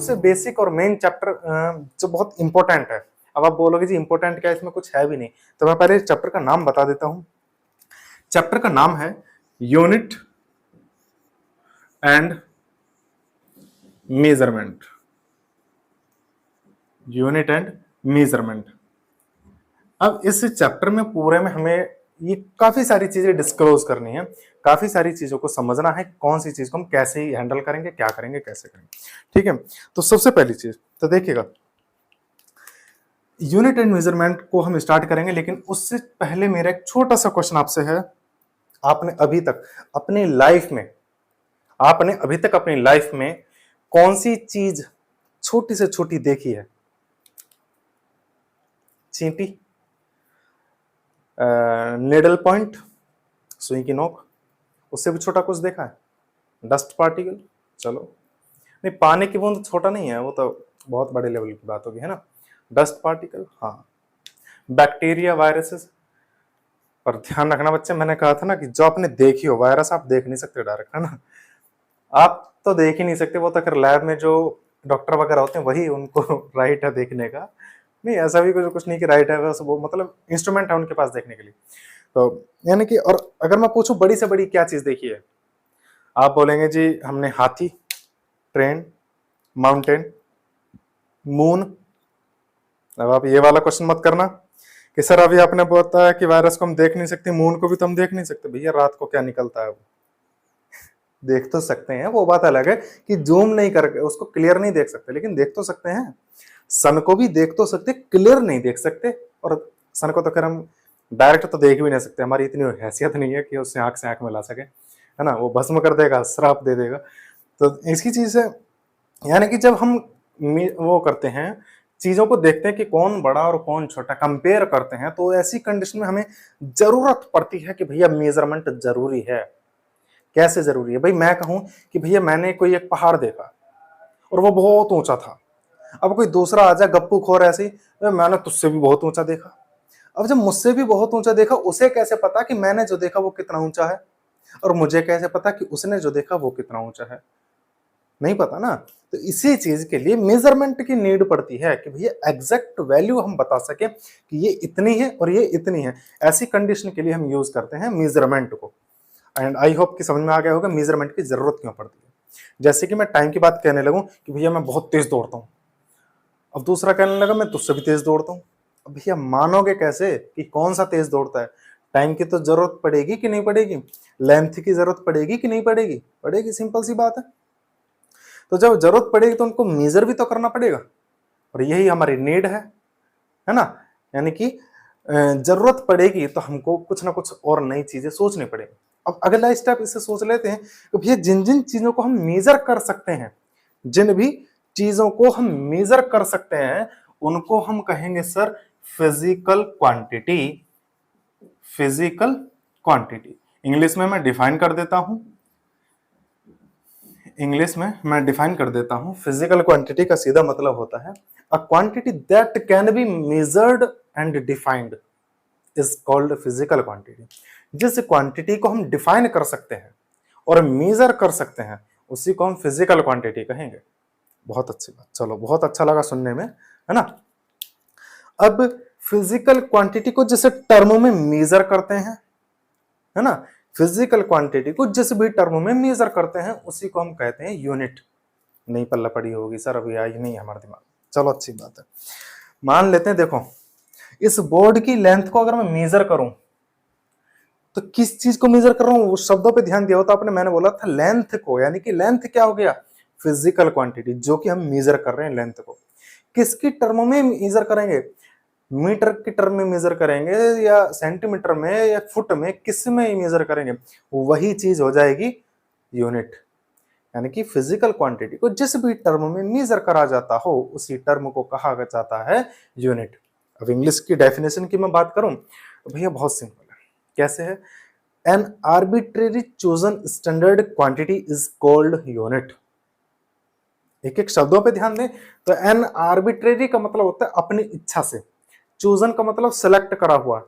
सबसे बेसिक और main chapter जो बहुत इंपॉर्टेंट है। अब आप बोलोगे जी इंपॉर्टेंट क्या है, इसमें कुछ है भी नहीं, तो मैं पहले चैप्टर का नाम बता देता हूं। चैप्टर का नाम है unit and measurement. Unit and measurement. अब इस चैप्टर में पूरे में हमें ये काफी सारी चीजें डिस्क्लोज करनी है, काफी सारी चीजों को समझना है, कौन सी चीज को हम कैसे ही हैंडल करेंगे, क्या करेंगे, कैसे करेंगे। ठीक है, तो सबसे पहली चीज तो देखिएगा, यूनिट एंड मेजरमेंट को हम स्टार्ट करेंगे, लेकिन उससे पहले मेरा एक छोटा सा क्वेश्चन आपसे है। आपने अभी तक अपनी लाइफ में कौन सी चीज छोटी से छोटी देखी है? चींटी, निडल पॉइंट, सुई की नोक, उससे भी छोटा कुछ देखा है? डस्ट पार्टिकल, चलो नहीं, पानी की बूंद छोटा नहीं है, वो तो बहुत बड़े लेवल की बात होगी, है ना। डस्ट पार्टिकल, हाँ। बैक्टीरिया, वायरसेस, पर ध्यान रखना बच्चे, मैंने कहा था ना कि जो आपने देखी हो, वायरस आप देख नहीं सकते डायरेक्ट, है ना। आप तो देख ही नहीं सकते, वो तो अगर लैब में जो डॉक्टर वगैरह होते हैं वही उनको राइट है देखने का। नहीं, ऐसा भी कुछ नहीं कि राइट है, बस वो मतलब इंस्ट्रूमेंट है उनके पास देखने के लिए। तो यानी कि, और अगर मैं पूछूं बड़ी से बड़ी क्या चीज देखी है, आप बोलेंगे जी हमने हाथी, ट्रेन, माउंटेन, मून। अब आप ये वाला क्वेश्चन मत करना कि सर अभी आपने बताया कि वायरस को हम देख नहीं सकते, मून को भी तो हम देख नहीं सकते। भैया रात को क्या निकलता है वो देख तो सकते हैं, वो बात अलग है कि जूम नहीं करके उसको क्लियर नहीं देख सकते, लेकिन देख तो सकते हैं। सन को भी देख तो सकते, क्लियर नहीं देख सकते। और सन को तो खैर हम डायरेक्ट तो देख भी नहीं सकते, हमारी इतनी हैसियत नहीं है कि उससे आंख से आंख मिला सके, है ना। वो भस्म कर देगा, श्राप दे देगा। तो इसकी चीज है, यानी कि जब हम वो करते हैं, चीजों को देखते हैं कि कौन बड़ा और कौन छोटा, कंपेयर करते हैं, तो ऐसी कंडीशन में हमें जरूरत पड़ती है कि भैया मेजरमेंट जरूरी है। कैसे जरूरी है भाई? मैं कहूं कि भैया मैंने कोई एक पहाड़ देखा और वो बहुत ऊंचा था। अब कोई दूसरा आ जाए गप्पू खोर ऐसे ही, मैंने तुझसे भी बहुत ऊंचा देखा। अब जब मुझसे भी बहुत ऊंचा देखा, उसे कैसे पता कि मैंने जो देखा वो कितना ऊंचा है, और मुझे कैसे पता कि उसने जो देखा वो कितना ऊंचा है? नहीं पता ना। तो इसी चीज के लिए मेजरमेंट की नीड पड़ती है कि भैया एग्जैक्ट वैल्यू हम बता सके कि ये इतनी है और ये इतनी है। ऐसी कंडीशन के लिए हम यूज करते हैं मेजरमेंट को। एंड आई होप कि समझ में आ गया होगा मेजरमेंट की जरूरत क्यों पड़ती है। जैसे कि मैं टाइम की बात कहने लगूं कि भैया मैं बहुत तेज दौड़ता हूं, अब दूसरा कहने लगा मैं तुझसे भी तेज दौड़ता हूं। अब भैया मानोगे कैसे कि कौन सा तेज दौड़ता है? टाइम की तो जरूरत पड़ेगी कि नहीं पड़ेगी? लेंथ की जरूरत पड़ेगी कि नहीं पड़ेगी? पड़ेगी, सिंपल सी बात है। तो जब जरूरत पड़ेगी तो उनको मेजर भी तो करना पड़ेगा, और यही हमारी नीड है ना। यानी कि जरूरत पड़ेगी तो हमको कुछ ना कुछ और नई चीजें सोचनी पड़ेगी। अब अगला स्टेप इससे सोच लेते हैं कि भैया जिन जिन चीजों को हम मेजर कर सकते हैं, जिन भी चीजों को हम मेजर कर सकते हैं, उनको हम कहेंगे sir physical quantity. Physical quantity English में मैं डिफाइन कर देता हूं, फिजिकल क्वांटिटी का सीधा मतलब होता है a quantity that can be measured and defined is called physical quantity. जिस क्वांटिटी को हम डिफाइन कर सकते हैं और मेजर कर सकते हैं, उसी को हम फिजिकल क्वांटिटी कहेंगे। बहुत अच्छी बात, चलो बहुत अच्छा लगा सुनने में, है ना। अब फिजिकल क्वांटिटी को जैसे टर्मों में मेजर करते हैं, है ना, फिजिकल क्वांटिटी को जिस भी टर्म में मेजर करते हैं उसी को हम कहते हैं यूनिट। नहीं पल्ला पड़ी होगी सर, अभी आई नहीं हमारे दिमाग। चलो अच्छी बात है, मान लेते हैं। देखो इस बोर्ड की लेंथ को अगर मैं मेजर करूं, तो किस चीज को मेजर कर रहा हूं? उस शब्दों पे ध्यान दिया होता आपने, मैंने बोला था लेंथ को, यानी कि लेंथ क्या हो गया? फिजिकल क्वांटिटी, जो कि हम मेजर कर रहे हैं लेंथ को। किसकी टर्म में मेजर करेंगे? मीटर की टर्म में मेजर करेंगे या सेंटीमीटर में या फुट में, किस में मेजर करेंगे? वही चीज हो जाएगी यूनिट। यानी कि फिजिकल क्वांटिटी को जिस भी टर्म में मेजर करा जाता हो, उसी टर्म को कहा जाता है यूनिट। अब इंग्लिश की डेफिनेशन की मैं बात करूं तो भैया बहुत सिंपल है। कैसे है? An arbitrary chosen standard quantity is called unit. एक एक शब्दों पे ध्यान दें तो एन आर्बिट्रेरी का मतलब होता है अपनी इच्छा से, चूजन का मतलब सेलेक्ट करा हुआ,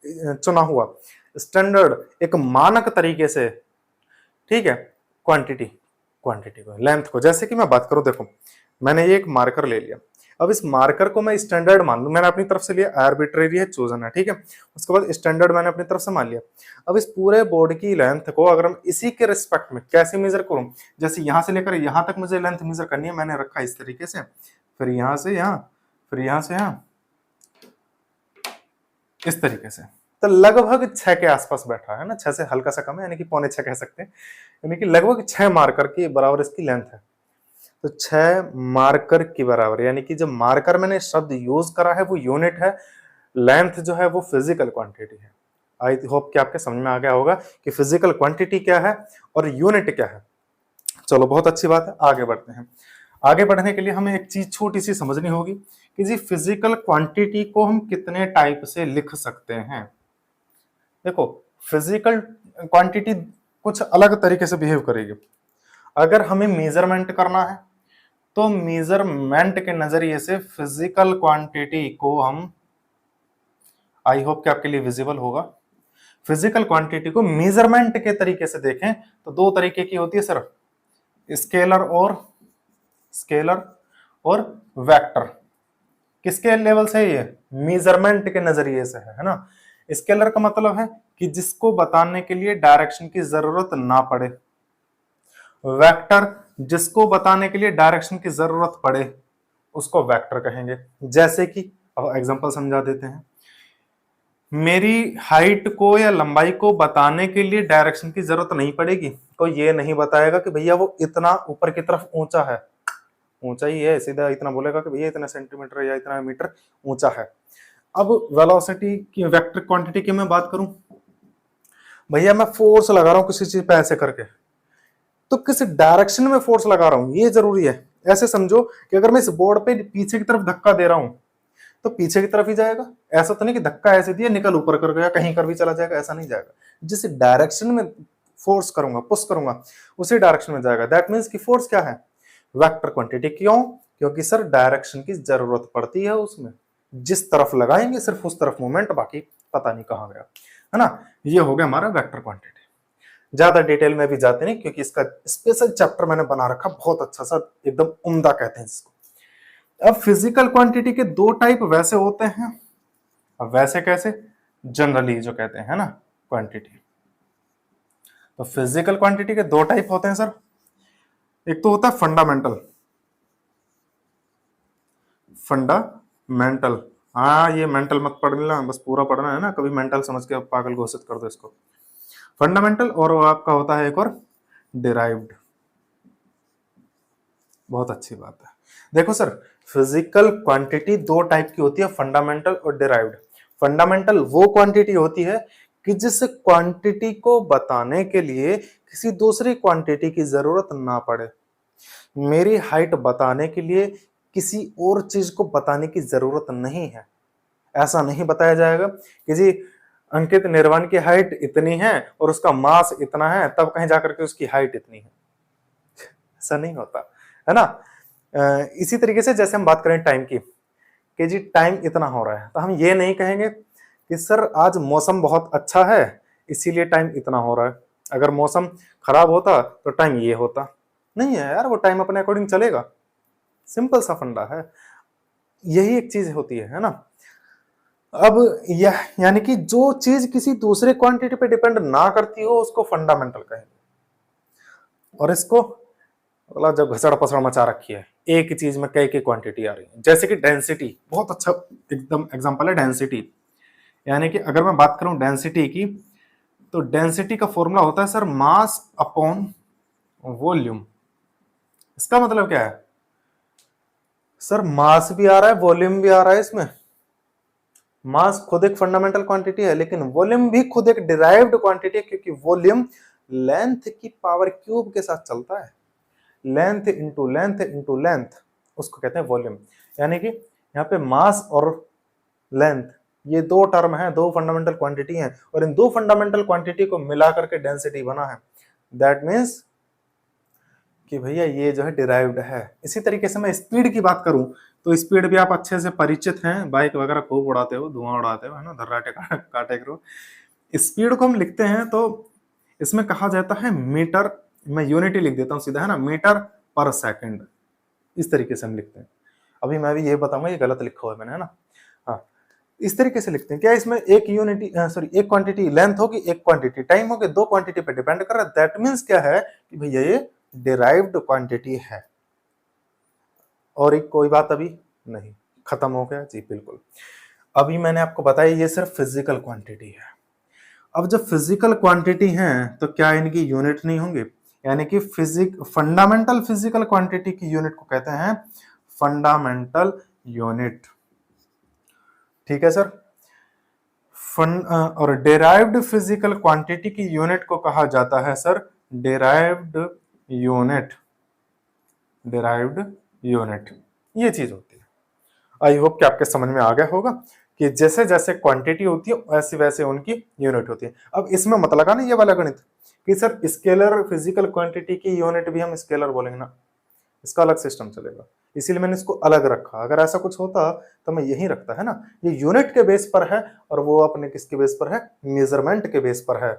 चुना हुआ, स्टैंडर्ड एक मानक तरीके से, ठीक है, क्वांटिटी को, लेंथ को। जैसे कि मैं बात करूं, देखो मैंने ये एक मार्कर ले लिया। अब इस मार्कर को मैं स्टैंडर्ड मान लूं, मैंने अपनी तरफ से लिया, आर्बिट्रेरी है, चोजन है, ठीक है। उसके बाद स्टैंडर्ड मैंने अपनी तरफ से मान लिया। अब इस पूरे बोर्ड की लेंथ को अगर हम इसी के रिस्पेक्ट में कैसे मेजर करूं, जैसे यहां से लेकर यहां तक मुझे लेंथ मेजर करनी है, मैंने रखा इस तरीके से, फिर यहां से यहां, फिर यहां से यहां, इस तरीके से। तो लगभग 6 के आसपास बैठा है ना, 6 से हल्का सा कम है, यानी कि पौने 6 कह सकते हैं, यानी कि लगभग 6 मार्कर के बराबर इसकी लेंथ है। तो 6 मार्कर के बराबर, यानी कि जो मार्कर मैंने शब्द यूज करा है वो यूनिट है, लेंथ जो है वो फिजिकल क्वांटिटी है। आई होप कि आपके समझ में आ गया होगा कि फिजिकल क्वांटिटी क्या है और यूनिट क्या है। चलो बहुत अच्छी बात है, आगे बढ़ते हैं। आगे बढ़ने के लिए हमें एक चीज छोटी सी समझनी होगी कि जी फिजिकल क्वांटिटी को हम कितने टाइप से लिख सकते हैं। देखो फिजिकल क्वांटिटी कुछ अलग तरीके से बिहेव करेगी। अगर हमें मेजरमेंट करना है तो मेजरमेंट के नजरिए से फिजिकल क्वांटिटी को हम, आई होप कि आपके लिए विजिबल होगा, फिजिकल क्वांटिटी को मेजरमेंट के तरीके से देखें तो दो तरीके की होती है सर, स्केलर और वेक्टर। किसके लेवल से, ये मेजरमेंट के नजरिए से है ना। स्केलर का मतलब है कि जिसको बताने के लिए डायरेक्शन की जरूरत ना पड़े, वेक्टर जिसको बताने के लिए डायरेक्शन की जरूरत पड़े उसको वेक्टर कहेंगे। जैसे कि अब एग्जांपल समझा देते हैं, मेरी हाइट को या लंबाई को बताने के लिए डायरेक्शन की जरूरत नहीं पड़ेगी, कोई ये नहीं बताएगा कि भैया वो इतना ऊपर की तरफ ऊंचा है, ऊंचा ही है, सीधा इतना बोलेगा कि भैया इतना सेंटीमीटर या इतना मीटर ऊंचा है। अब वेलोसिटी की, वेक्टर क्वांटिटी की मैं बात करूं, भैया मैं फोर्स लगा रहा हूं किसी चीज पे ऐसे करके, तो किस डायरेक्शन में फोर्स लगा रहा हूं ये जरूरी है। ऐसे समझो कि अगर मैं इस बोर्ड पे पीछे की तरफ धक्का दे रहा हूं तो पीछे की तरफ ही जाएगा। ऐसा तो नहीं कि धक्का ऐसे दिया निकल ऊपर कर गया, कहीं कर भी चला जाएगा, ऐसा नहीं जाएगा। जिस डायरेक्शन में फोर्स करूंगा, पुश करूंगा, उसी डायरेक्शन में जाएगा। दैट मीन्स कि फोर्स क्या है, वेक्टर क्वांटिटी। क्यों, क्योंकि सर डायरेक्शन की जरूरत पड़ती है उसमें, जिस तरफ लगाएंगे सिर्फ उस तरफ मूवमेंट, बाकी पता नहीं कहां गया, है ना। ये हो गया हमारा वेक्टर क्वांटिटी। ज्यादा डिटेल में भी जाते नहीं क्योंकि इसका स्पेशल चैप्टर मैंने बना रखा बहुत अच्छा सा, एकदम उम्दा कहते हैं इसको। अब फिजिकल क्वांटिटी के दो टाइप वैसे होते हैं, अब वैसे कैसे, जनरली जो कहते हैं ना क्वांटिटी। तो फिजिकल क्वांटिटी के दो टाइप होते हैं सर, एक तो होता है फंडामेंटल। हाँ ये मेंटल मत पढ़ना, बस पूरा पढ़ना है ना, कभी मेंटल समझ के पागल घोषित कर दो इसको। फंडामेंटल और आपका होता है एक और डिराइव्ड। बहुत अच्छी बात है। देखो सर फिजिकल क्वांटिटी दो टाइप की होती है, फंडामेंटल और डिराइव्ड। फंडामेंटल वो क्वांटिटी होती है कि जिस क्वांटिटी को बताने के लिए किसी दूसरी क्वांटिटी की जरूरत ना पड़े। मेरी हाइट बताने के लिए किसी और चीज को बताने की जरूरत नहीं है। ऐसा नहीं बताया जाएगा कि जी अंकित निर्वाण की हाइट इतनी है और उसका मास इतना है, तब कहीं जाकर के उसकी हाइट इतनी है। ऐसा नहीं होता है ना। इसी तरीके से जैसे हम बात करें टाइम की कि जी टाइम इतना हो रहा है, तो हम ये नहीं कहेंगे कि सर आज मौसम बहुत अच्छा है इसीलिए टाइम इतना हो रहा है। अगर मौसम खराब होता तो टाइम ये होता। नहीं है यार, वो टाइम अपने अकॉर्डिंग चलेगा। सिंपल सा फंडा है, यही एक चीज होती है ना। अब यह यानी कि जो चीज किसी दूसरे क्वांटिटी पे डिपेंड ना करती हो उसको फंडामेंटल कहेंगे। और इसको मतलब जब घसड़ पसड़ मचा रखी है, एक ही चीज में कई क्वांटिटी आ रही है, जैसे कि डेंसिटी, बहुत अच्छा एकदम एग्जांपल है डेंसिटी। यानी कि अगर मैं बात करूं डेंसिटी की, तो डेंसिटी का फॉर्मूला होता है सर मास अपॉन वॉल्यूम। इसका मतलब क्या है सर, मास भी आ रहा है वॉल्यूम भी आ रहा है इसमें। मास खुद एक फंडामेंटल क्वांटिटी है, लेकिन वॉल्यूम भी खुद एक डिराइव्ड क्वांटिटी है, क्योंकि वॉल्यूम लेंथ की पावर क्यूब के साथ चलता है। लेंथ इंटू लेंथ उसको कहते हैं वॉल्यूम। यानी कि यहाँ पे मास और लेंथ ये दो टर्म है, दो फंडामेंटल क्वांटिटी हैं, और इन दो फंडामेंटल क्वांटिटी को मिला करके डेंसिटी बना है। दैट मीन्स कि भैया ये जो है डिराइव्ड है। इसी तरीके से मैं स्पीड की बात करूं तो स्पीड भी आप अच्छे से परिचित हैं, बाइक वगैरह खूब उड़ाते हो, धुआं उड़ाते हो, है ना, धर्राटे काटे करो। स्पीड को हम लिखते हैं तो इसमें कहा जाता है मीटर, मैं यूनिट ही लिख देता हूं सीधा, है ना, मीटर पर सेकंड। इस तरीके से हम लिखते हैं। अभी मैं भी ये बताऊंगा, ये गलत लिखा हुआ है मैंने, है ना। हाँ, इस तरीके से लिखते हैं। क्या इसमें एक यूनिटी सॉरी एक क्वांटिटी लेंथ होगी, एक क्वांटिटी टाइम होगी, दो क्वांटिटी पे डिपेंड कर रहा है। दैट मीन्स क्या है कि भैया ये डिराइव्ड क्वांटिटी है। और एक कोई बात अभी नहीं, खत्म हो गया जी, बिल्कुल। अभी मैंने आपको बताया ये सिर्फ फिजिकल क्वांटिटी है। अब जब फिजिकल क्वांटिटी है तो क्या इनकी यूनिट नहीं होंगे? यानी कि फंडामेंटल फिजिकल क्वांटिटी की यूनिट को कहते हैं फंडामेंटल यूनिट। ठीक है सर। और डेराइव्ड फिजिकल क्वांटिटी की यूनिट को कहा जाता है sir derived unit. Derived unit ये चीज होती है। आई होप कि आपके समझ में आ गया होगा कि जैसे जैसे क्वांटिटी होती है वैसे वैसे उनकी यूनिट होती है। अब इसमें मत लगाना ये वाला गणित कि सर स्केलर फिजिकल क्वांटिटी की यूनिट भी हम स्केलर बोलेंगे ना, इसका अलग सिस्टम चलेगा, इसीलिए मैंने इसको अलग रखा। अगर ऐसा कुछ होता तो मैं यही रखता, है ना। ये यूनिट के बेस पर है और वो अपने किसके बेस पर है? मेजरमेंट के बेस पर है।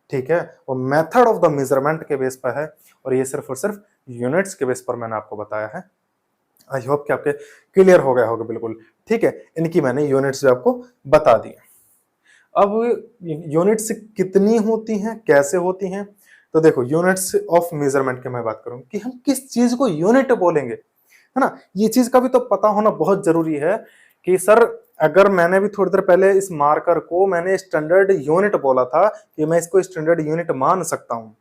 ठीक है, वो मेथड ऑफ द मेजरमेंट के बेस पर है और ये सिर्फ और सिर्फ यूनिट्स के बेस पर मैंने आपको बताया है। आई होप कि आपके क्लियर हो गया होगा बिल्कुल। ठीक है, इनकी मैंने यूनिट्स भी आपको बता दी। अब यूनिट्स कितनी होती हैं, कैसे होती हैं? तो देखो, यूनिट्स ऑफ मेजरमेंट की मैं बात करूं कि हम किस चीज को यूनिट बोलेंगे, है ना। ये चीज का भी तो पता होना बहुत जरूरी है कि सर अगर मैंने भी थोड़ी देर पहले इस मार्कर को मैंने स्टैंडर्ड यूनिट बोला था कि मैं इसको स्टैंडर्ड यूनिट मान सकता हूं,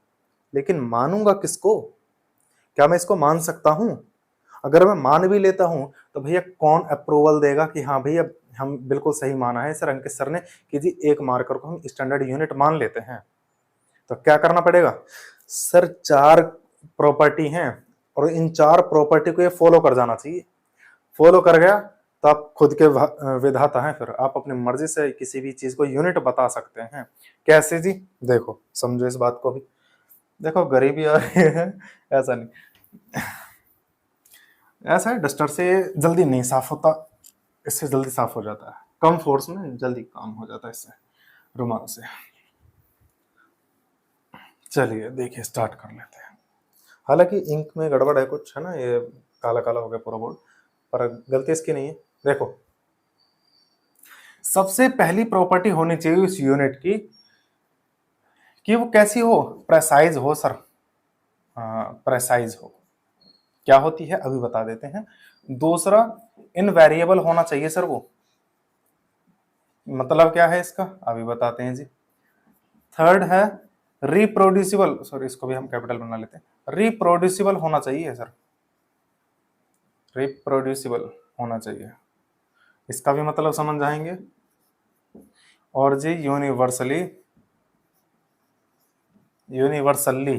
लेकिन मानूंगा किसको? क्या मैं इसको मान सकता हूं? अगर मैं मान भी लेता हूं तो भैया कौन अप्रूवल देगा कि हाँ भैया हम बिल्कुल सही माना है सर अंकित सर ने कि जी एक मार्कर को हम स्टैंडर्ड यूनिट मान लेते हैं? तो क्या करना पड़ेगा सर? 4 प्रॉपर्टी हैं और इन 4 प्रॉपर्टी को ये फॉलो कर जाना चाहिए। फॉलो कर गया तो आप खुद के विधाता हैं, फिर आप अपनी मर्जी से किसी भी चीज को यूनिट बता सकते हैं। कैसे जी? देखो समझो इस बात को भी। देखो गरीबी आ रही है, ऐसा नहीं, ऐसा है डस्टर से जल्दी नहीं साफ होता, इससे जल्दी साफ हो जाता है, कम फोर्स में जल्दी काम हो जाता है इससे, रुमाल से। चलिए देखिए स्टार्ट कर लेते हैं। हालांकि इंक में गड़बड़ है कुछ, है ना, ये काला काला हो गया पूरा बोर्ड, पर गलती इसकी नहीं है। देखो सबसे पहली प्रॉपर्टी होनी चाहिए उस यूनिट की कि वो कैसी हो? प्रेसाइज हो सर। प्रेसाइज हो। क्या होती है अभी बता देते हैं। दूसरा, इनवेरिएबल होना चाहिए सर वो। मतलब क्या है इसका अभी बताते हैं जी। थर्ड है रिप्रोड्यूसिबल, सॉरी इसको भी हम कैपिटल बना लेते हैं, रिप्रोड्यूसिबल होना चाहिए सर। रिप्रोड्यूसिबल होना चाहिए, इसका भी मतलब समझ जाएंगे। और जी universally, universally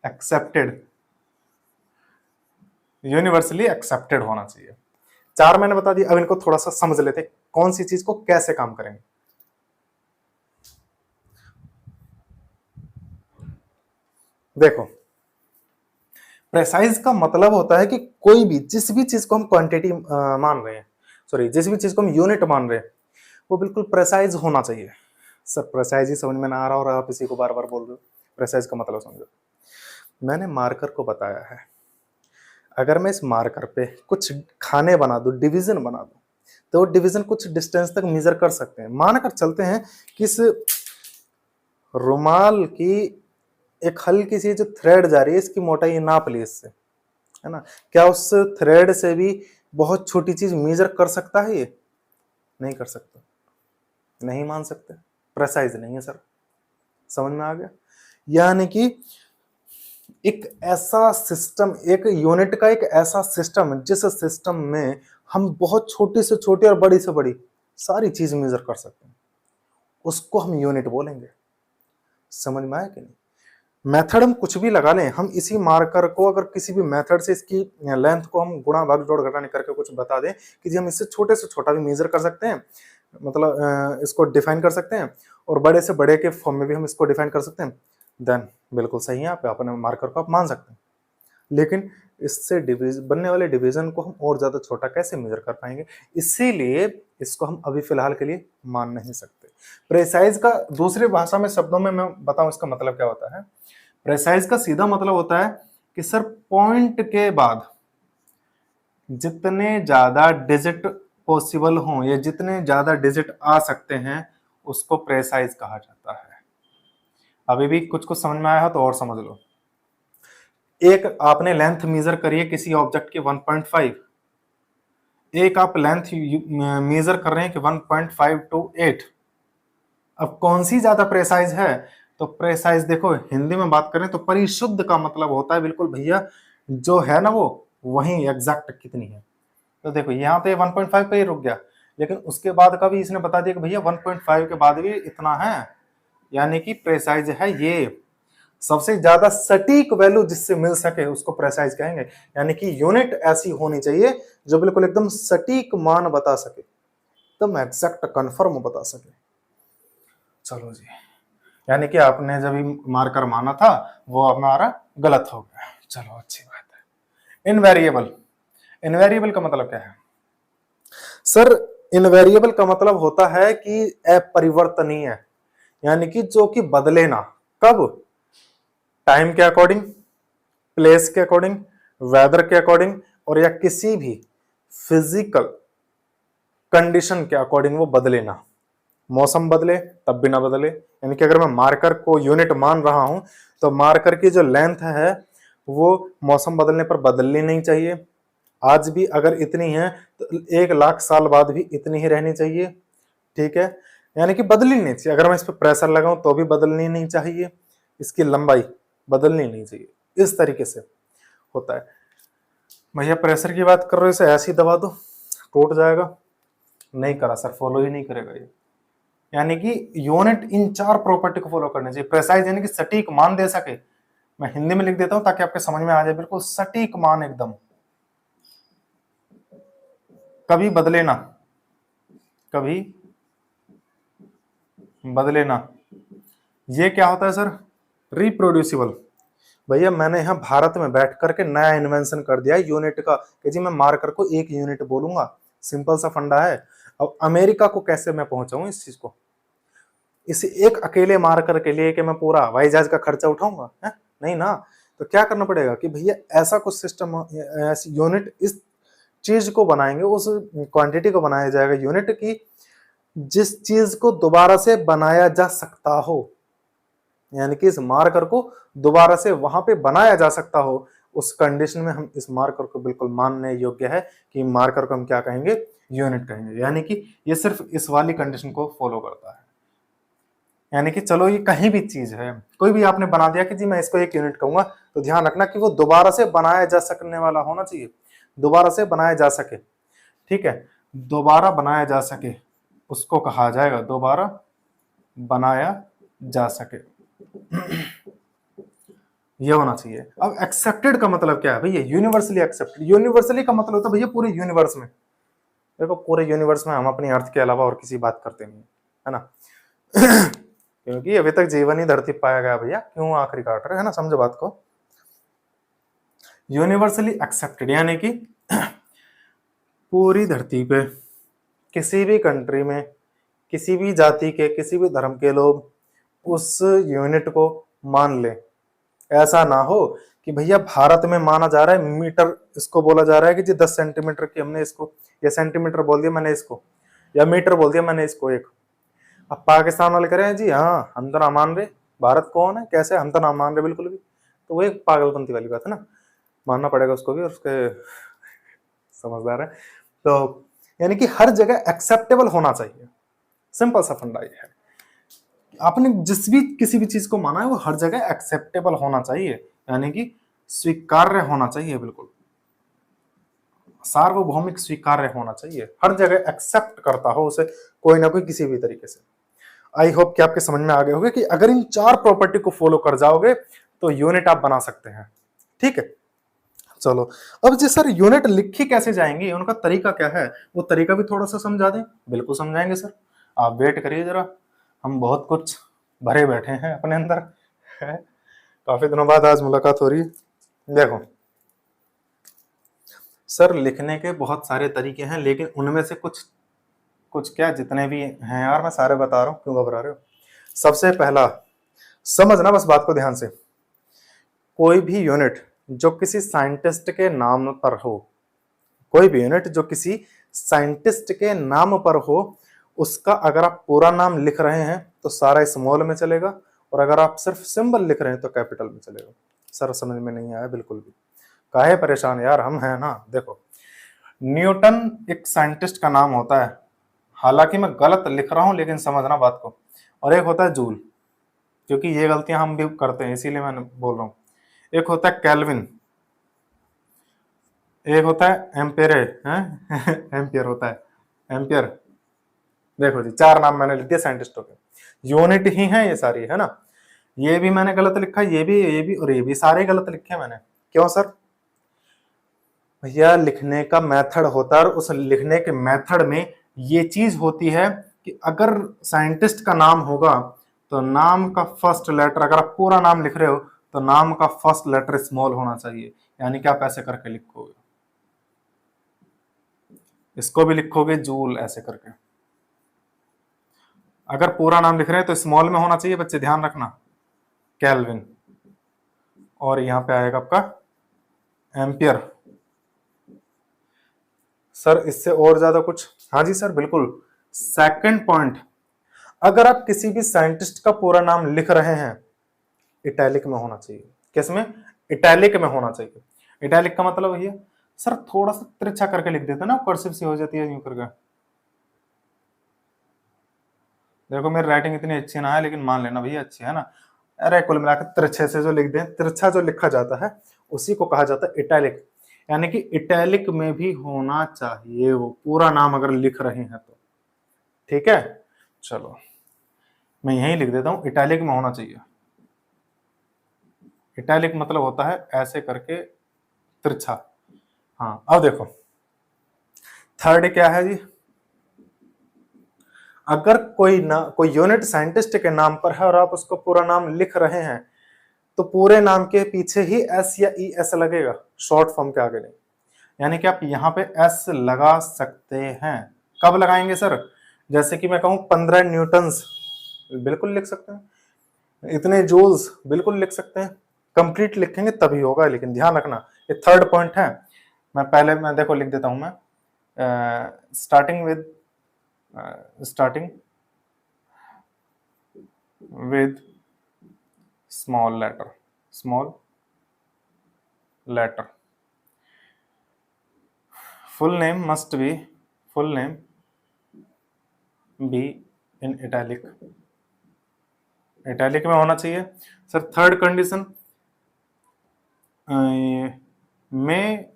accepted, universally accepted होना चाहिए। 4 मैंने बता दिया। अब इनको थोड़ा सा समझ लेते कौन सी चीज को कैसे काम करेंगे। देखो प्रेसाइज का मतलब होता है कि कोई भी जिस भी चीज को हम क्वांटिटी मान रहे हैं, सॉरी जिस भी चीज को हम यूनिट मान रहे हैं वो बिल्कुल प्रेसाइज होना चाहिए। सर प्रेसाइज ही समझ में ना आ रहा और आप इसी को बार बार बोल रहे हो। प्रेसाइज का मतलब समझो। मैंने मार्कर को बताया है, अगर मैं इस मार्कर पे कुछ खाने बना दूं, डिवीजन बना दूं, तो वो डिवीजन कुछ डिस्टेंस तक मेजर कर सकते हैं। मानकर चलते हैं कि इस रुमाल की एक हल्की सी जो थ्रेड जा रही है इसकी मोटाई नाप ली इससे, है ना। क्या उस थ्रेड से भी बहुत छोटी चीज मेजर कर सकता है? ये नहीं कर सकता, नहीं मान सकते, प्रेसाइज नहीं है सर। समझ में आ गया? यानी कि एक ऐसा सिस्टम, एक यूनिट का एक ऐसा सिस्टम जिस सिस्टम में हम बहुत छोटी से छोटी और बड़ी से बड़ी सारी चीज मेजर कर सकते हैं, उसको हम यूनिट बोलेंगे। समझ में आया कि नहीं? मेथड हम कुछ भी लगा लें, हम इसी मार्कर को अगर किसी भी मेथड से इसकी लेंथ को हम गुणा भाग जोड़ घटाने करके कुछ बता दें कि जी हम इससे छोटे से छोटा भी मेजर कर सकते हैं, मतलब इसको डिफाइन कर सकते हैं, और बड़े से बड़े के फॉर्म में भी हम इसको डिफाइन कर सकते हैं, देन बिल्कुल सही है, आप अपने मार्कर को आप मान सकते हैं। लेकिन इससे बनने वाले डिवीजन को हम और ज्यादा छोटा कैसे मेजर कर पाएंगे? इसीलिए इसको हम अभी फिलहाल के लिए मान नहीं सकते। प्रेसाइज का दूसरी भाषा में शब्दों में मैं बताऊं इसका मतलब क्या होता है। प्रेसाइज का सीधा मतलब होता है कि सर पॉइंट के बाद जितने ज्यादा डिजिट पॉसिबल हों या जितने ज्यादा डिजिट आ सकते हैं उसको प्रेसाइज कहा जाता है। अभी भी कुछ कुछ समझ में आया हो तो और समझ लो। एक आपने लेंथ मेजर करिए किसी ऑब्जेक्ट की 1.5, एक आप लेंथ मेजर कर रहे हैं कि 1.5 to 8। अब कौन सी ज्यादा प्रेसाइज है? तो प्रेसाइज देखो हिंदी में बात करें तो परिशुद्ध का मतलब होता है बिल्कुल भैया जो है ना वो वही एग्जैक्ट कितनी है। तो देखो यहाँ पे 1.5 पे ही रुक गया, लेकिन उसके बाद का भी इसने बता दिया कि भैया 1.5 के बाद भी इतना है, यानी कि प्रेसाइज है ये। सबसे ज्यादा सटीक वैल्यू जिससे मिल सके उसको प्रेसाइज कहेंगे, यानी कि यूनिट ऐसी होनी चाहिए जो बिल्कुल एकदम सटीक मान बता सके, एकदम एग्जैक्ट कंफर्म बता सके। चलो जी, यानी कि आपने जब मार्कर माना था वो हमारा गलत हो गया। चलो अच्छी बात है। इनवेरिएबल, इनवेरिएबल का मतलब क्या है सर? इनवेरिएबल का मतलब होता है कि अपरिवर्तनीय, यानी कि जो कि बदले ना। कब? टाइम के अकॉर्डिंग, प्लेस के अकॉर्डिंग, वेदर के अकॉर्डिंग, और या किसी भी फिजिकल कंडीशन के अकॉर्डिंग वो बदले ना। मौसम बदले तब भी ना बदले, यानी कि अगर मैं मार्कर को यूनिट मान रहा हूं तो मार्कर की जो लेंथ है वो मौसम बदलने पर बदलनी नहीं चाहिए। आज भी अगर इतनी है तो 1 लाख साल बाद भी इतनी ही रहनी चाहिए, ठीक है? यानी कि बदलनी नहीं चाहिए। अगर मैं इस पर प्रेशर लगाऊं तो भी बदलनी नहीं चाहिए, इसकी लंबाई बदलनी नहीं चाहिए। इस तरीके से होता है। भैया प्रेशर की बात कर रहे हो, इसे ऐसे ही दबा दो टूट जाएगा, नहीं करा सर, फॉलो ही नहीं करेगा ये। यानी कि यूनिट इन 4 प्रॉपर्टी को फॉलो करने चाहिए। प्रेसाइज यानी कि सटीक मान दे सके। मैं हिंदी में लिख देता हूं ताकि आपके समझ में आ जाए, बिल्कुल सटीक मान एकदम, कभी बदले ना, कभी बदले ना। ये क्या होता है सर? रिप्रोड्यूसिबल। भैया मैंने यहाँ भारत में बैठ करके नया इन्वेंशन कर दिया है यूनिट का कि जी मैं मार्कर को 1 यूनिट बोलूंगा। सिंपल सा फंडा है। अब अमेरिका को कैसे मैं पहुंचाऊं इस चीज को? इस एक अकेले मार्कर के लिए कि मैं पूरा हवाई जहाज का खर्चा उठाऊंगा है? नहीं ना। तो क्या करना पड़ेगा कि भैया ऐसा कुछ सिस्टम, ऐसी यूनिट इस चीज को बनाएंगे, उस क्वांटिटी को बनाया जाएगा यूनिट की जिस चीज को दोबारा से बनाया जा सकता हो, यानी कि इस मार्कर को दोबारा से वहां पे बनाया जा सकता हो। उस कंडीशन में हम इस मार्कर को बिल्कुल मानने योग्य है कि मार्कर को हम क्या कहेंगे? यूनिट कहेंगे। यानी कि ये सिर्फ इस वाली कंडीशन को फॉलो करता है। यानी कि चलो ये कहीं भी चीज है, कोई भी आपने बना दिया कि जी मैं इसको 1 यूनिट कहूंगा, तो ध्यान रखना कि वो दोबारा से बनाया जा सकने वाला होना चाहिए, दोबारा से बनाया जा सके, ठीक है? दोबारा बनाया जा सके उसको कहा जाएगा दोबारा बनाया जा सके। ये होना चाहिए। अब एक्सेप्टेड का मतलब क्या है भैया? Universally accepted. यूनिवर्सली का मतलब होता है भैया पूरे यूनिवर्स में। देखो पूरे यूनिवर्स में हम अपनी अर्थ के अलावा और किसी बात करते नहीं है ना। क्योंकि अभी तक जीवन ही धरती पाया गया भैया, क्यों आखिरी काट रहे है ना, समझो बात को। यूनिवर्सली एक्सेप्टेड यानी कि पूरी धरती पे किसी भी कंट्री में किसी भी जाति के किसी भी धर्म के लोग उस यूनिट को मान ले। ऐसा ना हो कि भैया भारत में माना जा रहा है मीटर, इसको बोला जा रहा है कि जी 10 सेंटीमीटर की हमने इसको, या सेंटीमीटर बोल दिया मैंने इसको, या मीटर बोल दिया मैंने इसको एक। अब पाकिस्तान वाले कह रहे हैं जी हाँ हम तो ना मान रहे, भारत कौन है कैसे, हम तो ना मान रहे बिल्कुल भी। तो वो एक पागलपंती वाली बात है ना, मानना पड़ेगा उसको भी, और उसके समझदार है। तो यानी कि हर जगह एक्सेप्टेबल होना चाहिए, सिंपल सा फंडा ये है। आपने जिस भी किसी भी चीज को माना है वो हर जगह एक्सेप्टेबल होना चाहिए, यानी कि स्वीकार्य होना चाहिए, बिल्कुल सार्वभौमिक स्वीकार्य होना चाहिए, हर जगह एक्सेप्ट करता हो उसे कोई ना कोई किसी भी तरीके से। आई होप कि आपके समझ में आ गए होंगे कि अगर इन 4 प्रॉपर्टी को फॉलो कर जाओगे तो यूनिट आप बना सकते हैं, ठीक है? चलो अब जी सर यूनिट लिखी कैसे जाएंगी, उनका तरीका क्या है, वो तरीका भी थोड़ा सा समझा दें। बिल्कुल समझाएंगे सर, आप वेट करिए जरा, हम बहुत कुछ भरे बैठे हैं अपने अंदर है। काफी दिनों बाद आज मुलाकात हो रही है। देखो सर लिखने के बहुत सारे तरीके हैं, लेकिन उनमें से कुछ कुछ क्या जितने भी हैं यार मैं सारे बता रहा हूँ, क्यों घबरा रहे हो? सबसे पहला समझना बस बात को ध्यान से, कोई भी यूनिट जो किसी साइंटिस्ट के नाम पर हो, कोई भी यूनिट जो किसी साइंटिस्ट के नाम पर हो, उसका अगर आप पूरा नाम लिख रहे हैं तो सारा स्मॉल में चलेगा, और अगर आप सिर्फ सिंबल लिख रहे हैं तो कैपिटल में चलेगा। सर समझ में नहीं आया बिल्कुल भी, काहे परेशान यार, हम हैं ना। देखो, न्यूटन एक साइंटिस्ट का नाम होता है, हालांकि मैं गलत लिख रहा हूं लेकिन समझना बात को, और एक होता है जूल, क्योंकि ये गलतियां हम भी करते हैं इसीलिए मैं बोल रहा हूं। एक होता है केल्विन, एक होता है एम्पेयर है एम्पियर होता है, एम्पियर। देखो जी, 4 नाम मैंने लिख दिए साइंटिस्टों के, यूनिट ही है ये सारी, है ना। ये भी मैंने गलत लिखा, ये भी और ये भी सारे गलत लिखे मैंने। क्यों सर? भैया लिखने का मेथड होता है, और उस लिखने के मेथड में ये चीज होती है कि अगर साइंटिस्ट का नाम होगा तो नाम का फर्स्ट लेटर, अगर आप पूरा नाम लिख रहे हो तो नाम का फर्स्ट लेटर स्मॉल होना चाहिए, यानी कि आप ऐसे करके लिखोगे, इसको भी लिखोगे जूल ऐसे करके। अगर पूरा नाम लिख रहे हैं तो स्मॉल में होना चाहिए बच्चे, ध्यान रखना, केल्विन, और यहां पे आएगा आपका एम्पियर। सर इससे और ज्यादा कुछ? हाँ जी सर बिल्कुल। सेकंड पॉइंट, अगर आप किसी भी साइंटिस्ट का पूरा नाम लिख रहे हैं, इटैलिक में होना चाहिए। किसमें? इटैलिक में होना चाहिए। इटैलिक का मतलब भैया सर थोड़ा सा तिरछा करके लिख देते ना, कर्सिव सी हो जाती है यूं करके। देखो मेरी राइटिंग इतनी अच्छी ना है, लेकिन मान लेना भैया अच्छी है ना। अरे कुल मिलाकर तिरछे से जो लिख दें, तिरछा जो लिखा जाता है उसी को कहा जाता है इटैलिक, यानी कि इटैलिक में भी होना चाहिए वो पूरा नाम अगर लिख रहे हैं तो। ठीक है, चलो मैं यही लिख देता हूं, इटैलिक में होना चाहिए। इटैलिक मतलब होता है ऐसे करके तिरछा। हाँ अब देखो, थर्ड क्या है जी, अगर कोई यूनिट साइंटिस्ट के नाम पर है और आप उसको पूरा नाम लिख रहे हैं तो पूरे नाम के पीछे ही एस या ई एस लगेगा, शॉर्ट फॉर्म के आगे नहीं। यानी कि आप यहाँ पे एस लगा सकते हैं। कब लगाएंगे सर? जैसे कि मैं कहूं 15 न्यूटन्स, बिल्कुल लिख सकते हैं। इतने जूल्स, बिल्कुल लिख सकते हैं। कंप्लीट लिखेंगे तभी होगा, लेकिन ध्यान रखना ये थर्ड पॉइंट है। मैं देखो लिख देता हूं मैं, starting with small letter, full name be in italic में होना चाहिए। सर थर्ड कंडीशन, में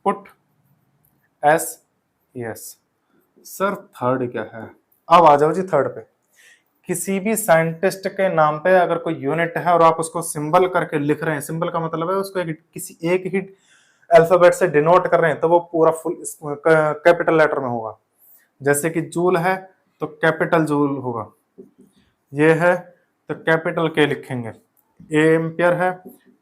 put s yes. Sir third क्या है? अब आ जाओ जी थर्ड पे। किसी भी साइंटिस्ट के नाम पे अगर कोई यूनिट है और आप उसको सिंबल करके लिख रहे हैं, सिंबल का मतलब है उसको किसी एक ही अल्फाबेट से डिनोट कर रहे हैं, तो वो पूरा फुल कैपिटल लेटर में होगा। जैसे कि जूल है तो कैपिटल जूल होगा, ये है तो कैपिटल के लिखेंगे, एम्पियर है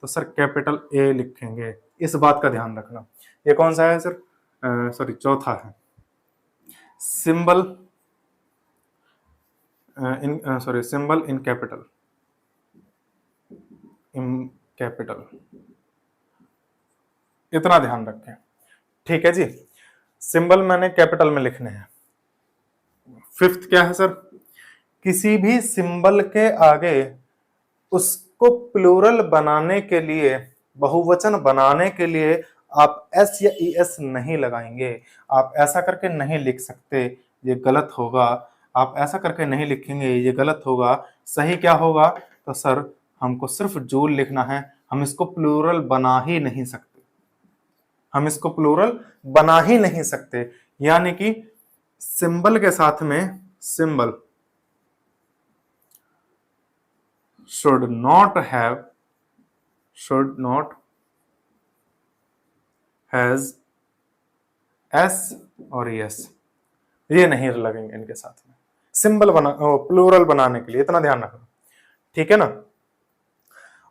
तो सर कैपिटल ए लिखेंगे। इस बात का ध्यान रखना। ये कौन सा है सर? सॉरी चौथा है, सिंबल सिंबल इन कैपिटल, इतना ध्यान रखें। ठीक है जी, सिंबल मैंने कैपिटल में लिखने हैं। फिफ्थ क्या है सर? किसी भी सिंबल के आगे उसको प्लूरल बनाने के लिए, बहुवचन बनाने के लिए आप एस या ई एस नहीं लगाएंगे। आप ऐसा करके नहीं लिख सकते, ये गलत होगा। आप ऐसा करके नहीं लिखेंगे, ये गलत होगा। सही क्या होगा? तो सर हमको सिर्फ जूल लिखना है, हम इसको प्लूरल बना ही नहीं सकते, हम इसको प्लूरल बना ही नहीं सकते। यानी कि सिंबल के साथ में symbol should not has s और s, ये नहीं लगेंगे इनके साथ में सिंबल प्लूरल बनाने के लिए, इतना ध्यान रखना। ठीक है ना?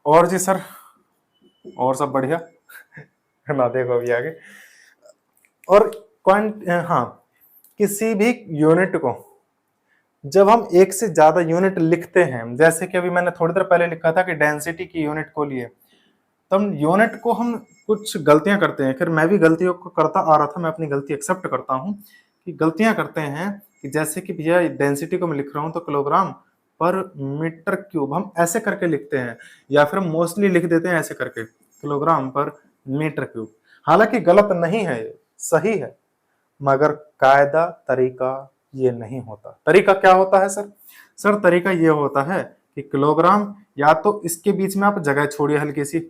और जी सर, और सब बढ़िया ना? देखो अभी आगे और हाँ, किसी भी यूनिट को जब हम एक से ज्यादा यूनिट लिखते हैं, जैसे कि अभी मैंने थोड़ी देर पहले लिखा था कि डेंसिटी की यूनिट को लिए, तब यूनिट को हम कुछ गलतियां करते हैं, फिर मैं भी गलतियों को करता आ रहा था, मैं अपनी गलती एक्सेप्ट करता हूँ कि गलतियां करते हैं कि जैसे कि भैया डेंसिटी को मैं लिख रहा हूँ तो किलोग्राम पर मीटर क्यूब हम ऐसे करके लिखते हैं, या फिर मोस्टली लिख देते हैं ऐसे करके किलोग्राम पर मीटर क्यूब। हालांकि गलत नहीं है, सही है, मगर कायदा तरीका ये नहीं होता। तरीका क्या होता है सर? सर तरीका ये होता है कि किलोग्राम, या तो इसके बीच में आप जगह छोड़िए हल्की सी,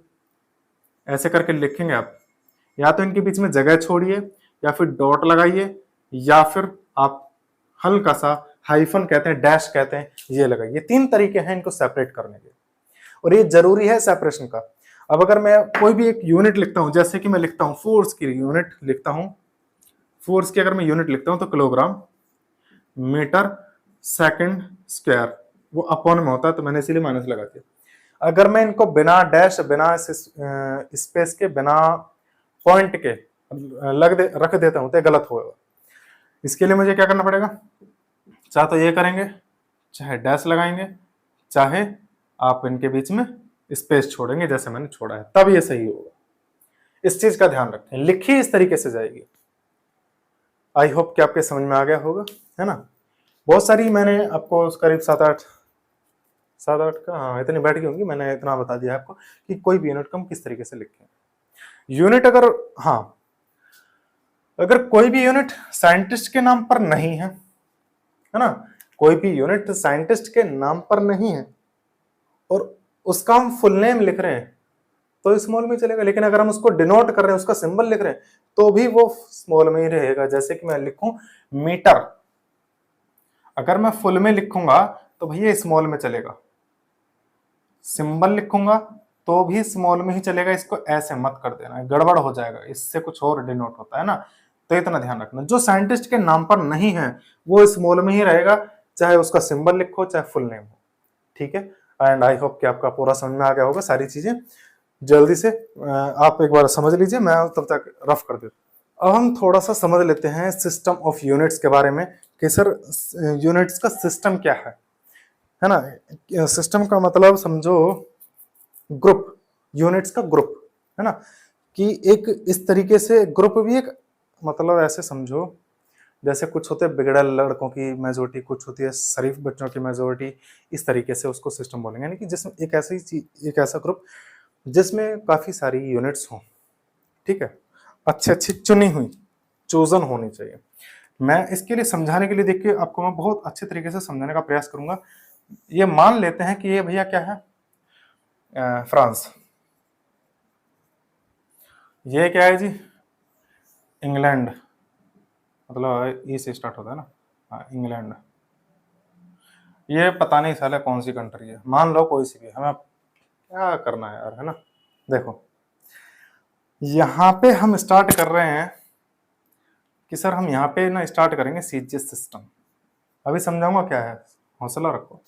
ऐसे करके लिखेंगे आप, या तो इनके बीच में जगह छोड़िए, या फिर डॉट लगाइए, या फिर आप हल्का सा हाइफन कहते हैं, डैश कहते हैं, ये लगाइए। 3 तरीके हैं इनको सेपरेट करने के, और ये जरूरी है सेपरेशन का। अब अगर मैं कोई भी एक यूनिट लिखता हूं, जैसे कि मैं लिखता हूं फोर्स की यूनिट लिखता हूं, फोर्स की अगर मैं यूनिट लिखता हूं तो किलोग्राम मीटर सेकंड स्क्वायर, वो अपॉन में होता है तो मैंने इसीलिए माइनस लगा दिया। अगर मैं इनको बिना डैश, बिना स्पेस के, बिना पॉइंट के रख देता हूं तो गलत होगा। इसके लिए मुझे क्या करना पड़ेगा? चाहे तो ये करेंगे, चाहे डैश लगाएंगे, चाहे आप इनके बीच में स्पेस छोड़ेंगे जैसे मैंने छोड़ा है, तब ये सही होगा। इस चीज का ध्यान रखें, लिखी इस तरीके से जाएगी। आई होप कि आपके समझ में आ गया होगा, है ना। बहुत सारी मैंने आपको करीब 7-8 का, हाँ इतनी बैठ गई होंगी, मैंने इतना बता दिया आपको कि कोई भी यूनिट को हम किस तरीके से लिखें। यूनिट अगर, हाँ, अगर कोई भी यूनिट साइंटिस्ट के नाम पर नहीं है ना, कोई भी यूनिट साइंटिस्ट के नाम पर नहीं है और उसका हम फुल नेम लिख रहे हैं तो स्मॉल में चलेगा, लेकिन अगर हम उसको डिनोट कर रहे हैं, उसका सिंबल लिख रहे हैं, तो भी वो स्मॉल में ही रहेगा। जैसे कि मैं लिखूं मीटर, अगर मैं फुल में लिखूंगा तो भैया स्मॉल में चलेगा, सिंबल लिखूंगा तो भी स्मॉल में ही चलेगा। इसको ऐसे मत कर देना, गड़बड़ हो जाएगा, इससे कुछ और डिनोट होता है ना, तो इतना ध्यान रखना। जो साइंटिस्ट के नाम पर नहीं है वो स्मॉल में ही रहेगा, चाहे उसका सिंबल लिखो चाहे फुल नेम हो, ठीक है। एंड आई होप कि आपका पूरा समझ में आ गया होगा सारी चीजें। जल्दी से आप एक बार समझ लीजिए, मैं तब तक रफ कर देता। अब हम थोड़ा सा समझ लेते हैं सिस्टम ऑफ यूनिट्स के बारे में कि सर यूनिट्स का सिस्टम क्या है ना। सिस्टम का मतलब समझो ग्रुप, यूनिट्स का ग्रुप, है ना, कि एक इस तरीके से ग्रुप भी एक, मतलब ऐसे समझो जैसे कुछ होते हैं बिगड़ल लड़कों की मेजोरिटी, कुछ होती है शरीफ बच्चों की मेजोरिटी, इस तरीके से उसको सिस्टम बोलेंगे। यानी कि जिसमें एक ऐसी चीज, एक ऐसा ग्रुप जिसमें काफी सारी यूनिट्स हों, ठीक है, अच्छी अच्छी चुनी हुई, चोजन होनी चाहिए। मैं इसके लिए समझाने के लिए, देखिए आपको मैं बहुत अच्छे तरीके से समझाने का प्रयास करूंगा। ये मान लेते हैं कि ये भैया क्या है, फ्रांस, ये क्या है जी, इंग्लैंड, मतलब ई से स्टार्ट होता है ना, हाँ इंग्लैंड। ये पता नहीं साला कौन सी कंट्री है, मान लो कोई सी भी, हमें क्या करना है यार, है ना। देखो यहाँ पे हम स्टार्ट कर रहे हैं कि सर हम यहाँ पे ना स्टार्ट करेंगे सीजीएस सिस्टम, अभी समझाऊंगा क्या है, हौसला रखो।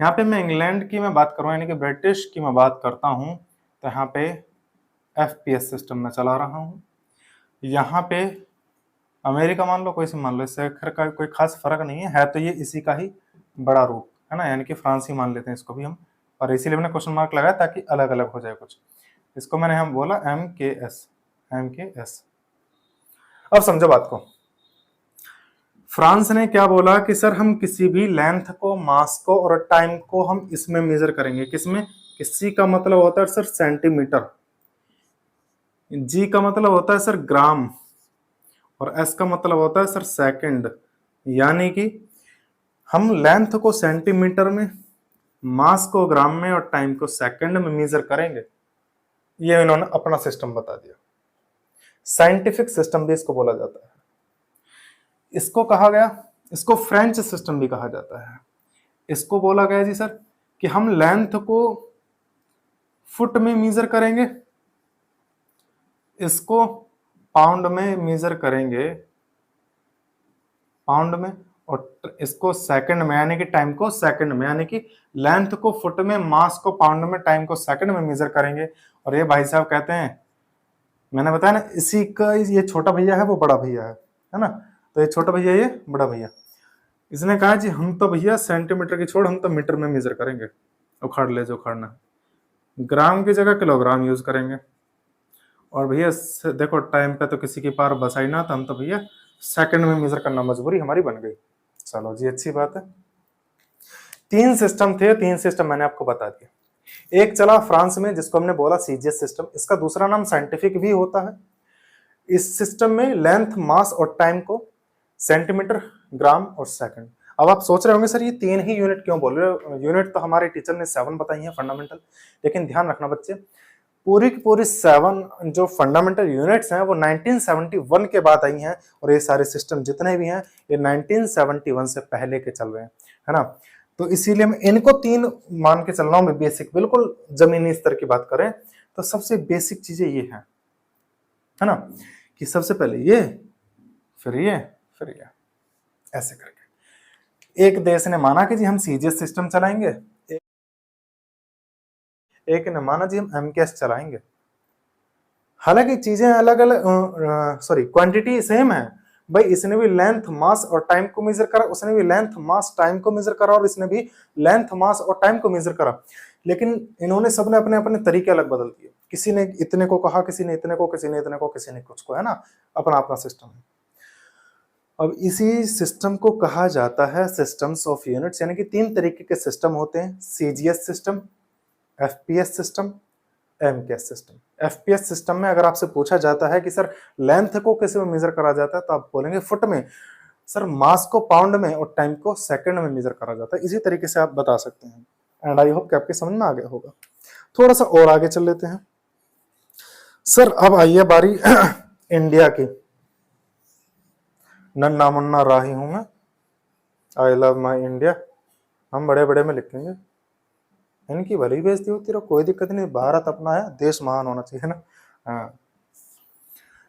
यहाँ पे मैं इंग्लैंड की मैं बात करूँ, यानी कि ब्रिटिश की मैं बात करता हूँ, तो यहाँ पे एफपीएस सिस्टम में चला रहा हूँ। यहाँ पे अमेरिका मान लो, कोई से मान लो, इससे खैर का कोई खास फर्क नहीं है तो ये इसी का ही बड़ा रूप है ना, यानी कि फ्रांस ही मान लेते हैं इसको भी हम, और इसीलिए मैंने क्वेश्चन मार्क लगाया ताकि अलग अलग हो जाए कुछ। इसको मैंने हम बोला MKS। अब समझो बात को, फ्रांस ने क्या बोला कि सर हम किसी भी लेंथ को, मास को और टाइम को हम इसमें मेजर करेंगे, किसमें, किसी का मतलब होता है सर सेंटीमीटर, जी का मतलब होता है सर ग्राम, और एस का मतलब होता है सर सेकंड। यानी कि हम लेंथ को सेंटीमीटर में, मास को ग्राम में और टाइम को सेकंड में मेजर करेंगे। ये इन्होंने अपना सिस्टम बता दिया, साइंटिफिक सिस्टम भी इसको बोला जाता है। इसको कहा गया, इसको फ्रेंच सिस्टम भी कहा जाता है। इसको बोला गया जी सर कि हम लेंथ को फुट में मेजर करेंगे, इसको पाउंड में मेजर करेंगे, पाउंड में, और इसको सेकंड में, यानी कि टाइम को सेकंड में, यानी कि लेंथ को फुट में, मास को पाउंड में, टाइम को सेकंड में मेजर करेंगे। और ये भाई साहब कहते हैं, मैंने बताया ना, इसी का ये छोटा भैया है वो बड़ा भैया है ना, तो ये छोटा भैया ये बड़ा भैया, इसने कहा जी हम तो भैया सेंटीमीटर की छोड़ हम तो मीटर में मेजर करेंगे, उखाड़ ले जो उखाड़ना। ग्राम की जगह किलोग्राम यूज करेंगे। और भैया देखो टाइम पे तो किसी की पार बसा ही ना, तो हम तो भैया सेकंड में मेजर करना मजबूरी हमारी बन गई। चलो जी, अच्छी बात है। तीन सिस्टम थे, तीन सिस्टम मैंने आपको बता दिया। एक चला फ्रांस में जिसको हमने बोला सीजीएस सिस्टम, इसका दूसरा नाम साइंटिफिक भी होता है। इस सिस्टम में लेंथ, मास और टाइम को सेंटीमीटर, ग्राम और सेकंड। अब आप सोच रहे होंगे सर ये तीन ही यूनिट क्यों बोल रहे हो, यूनिट तो हमारे टीचर ने 7 बताई है फंडामेंटल। लेकिन ध्यान रखना बच्चे, पूरी की पूरी 7 जो फंडामेंटल यूनिट्स हैं वो 1971 के बाद आई हैं, और ये सारे सिस्टम जितने भी हैं ये 1971 से पहले के चल रहे हैं, है ना। तो इसीलिए मैं इनको तीन मान के चल रहा हूं, बेसिक, बिल्कुल जमीनी स्तर की बात करें तो सबसे बेसिक चीजें ये है ना, कि सबसे पहले ये, फिर ये, फिर ये, ऐसे करके। एक देश ने माना कि जी हम सीजीएस सिस्टम चलाएंगे, एक ने माना जी हम एमकेएस चलाएंगे। हालांकि चीजें अलग अलग, सॉरी क्वांटिटी सेम है भाई। इसने भी लेंथ, मास और टाइम को मेजर करा, उसने भी लेंथ, मास, टाइम को मेजर करा, और इसने भी लेंथ, मास और टाइम को मेजर करा। लेकिन इन्होंने सबने अपने अपने तरीके अलग बदल दिए। किसी ने इतने को कहा, किसी ने इतने को, किसी ने इतने को, किसी ने कुछ को, है ना, अपना अपना सिस्टम है। अब इसी सिस्टम को कहा जाता है सिस्टम्स ऑफ यूनिट्स, यानी कि तीन तरीके के सिस्टम होते हैं, CGS system, FPS system, MKS system. FPS system में अगर आपसे पूछा जाता है कि सर लेंथ को किस में मेजर करा जाता है, तो आप बोलेंगे फुट में। सर मास को पाउंड में और टाइम को सेकंड में मेजर करा जाता है। इसी तरीके से आप बता सकते हैं। एंड आई होप कि आपके समझ में आ गया होगा। थोड़ा सा और आगे चल लेते हैं। सर अब आइए बारी इंडिया की। नन्ना मुन्ना राही हूं मैं, आई लव माई इंडिया, हम बड़े बड़े में लिखेंगे। इनकी भली बेइज्जती होती रहो, कोई दिक्कत नहीं, भारत अपना है, देश महान होना चाहिए ना। हाँ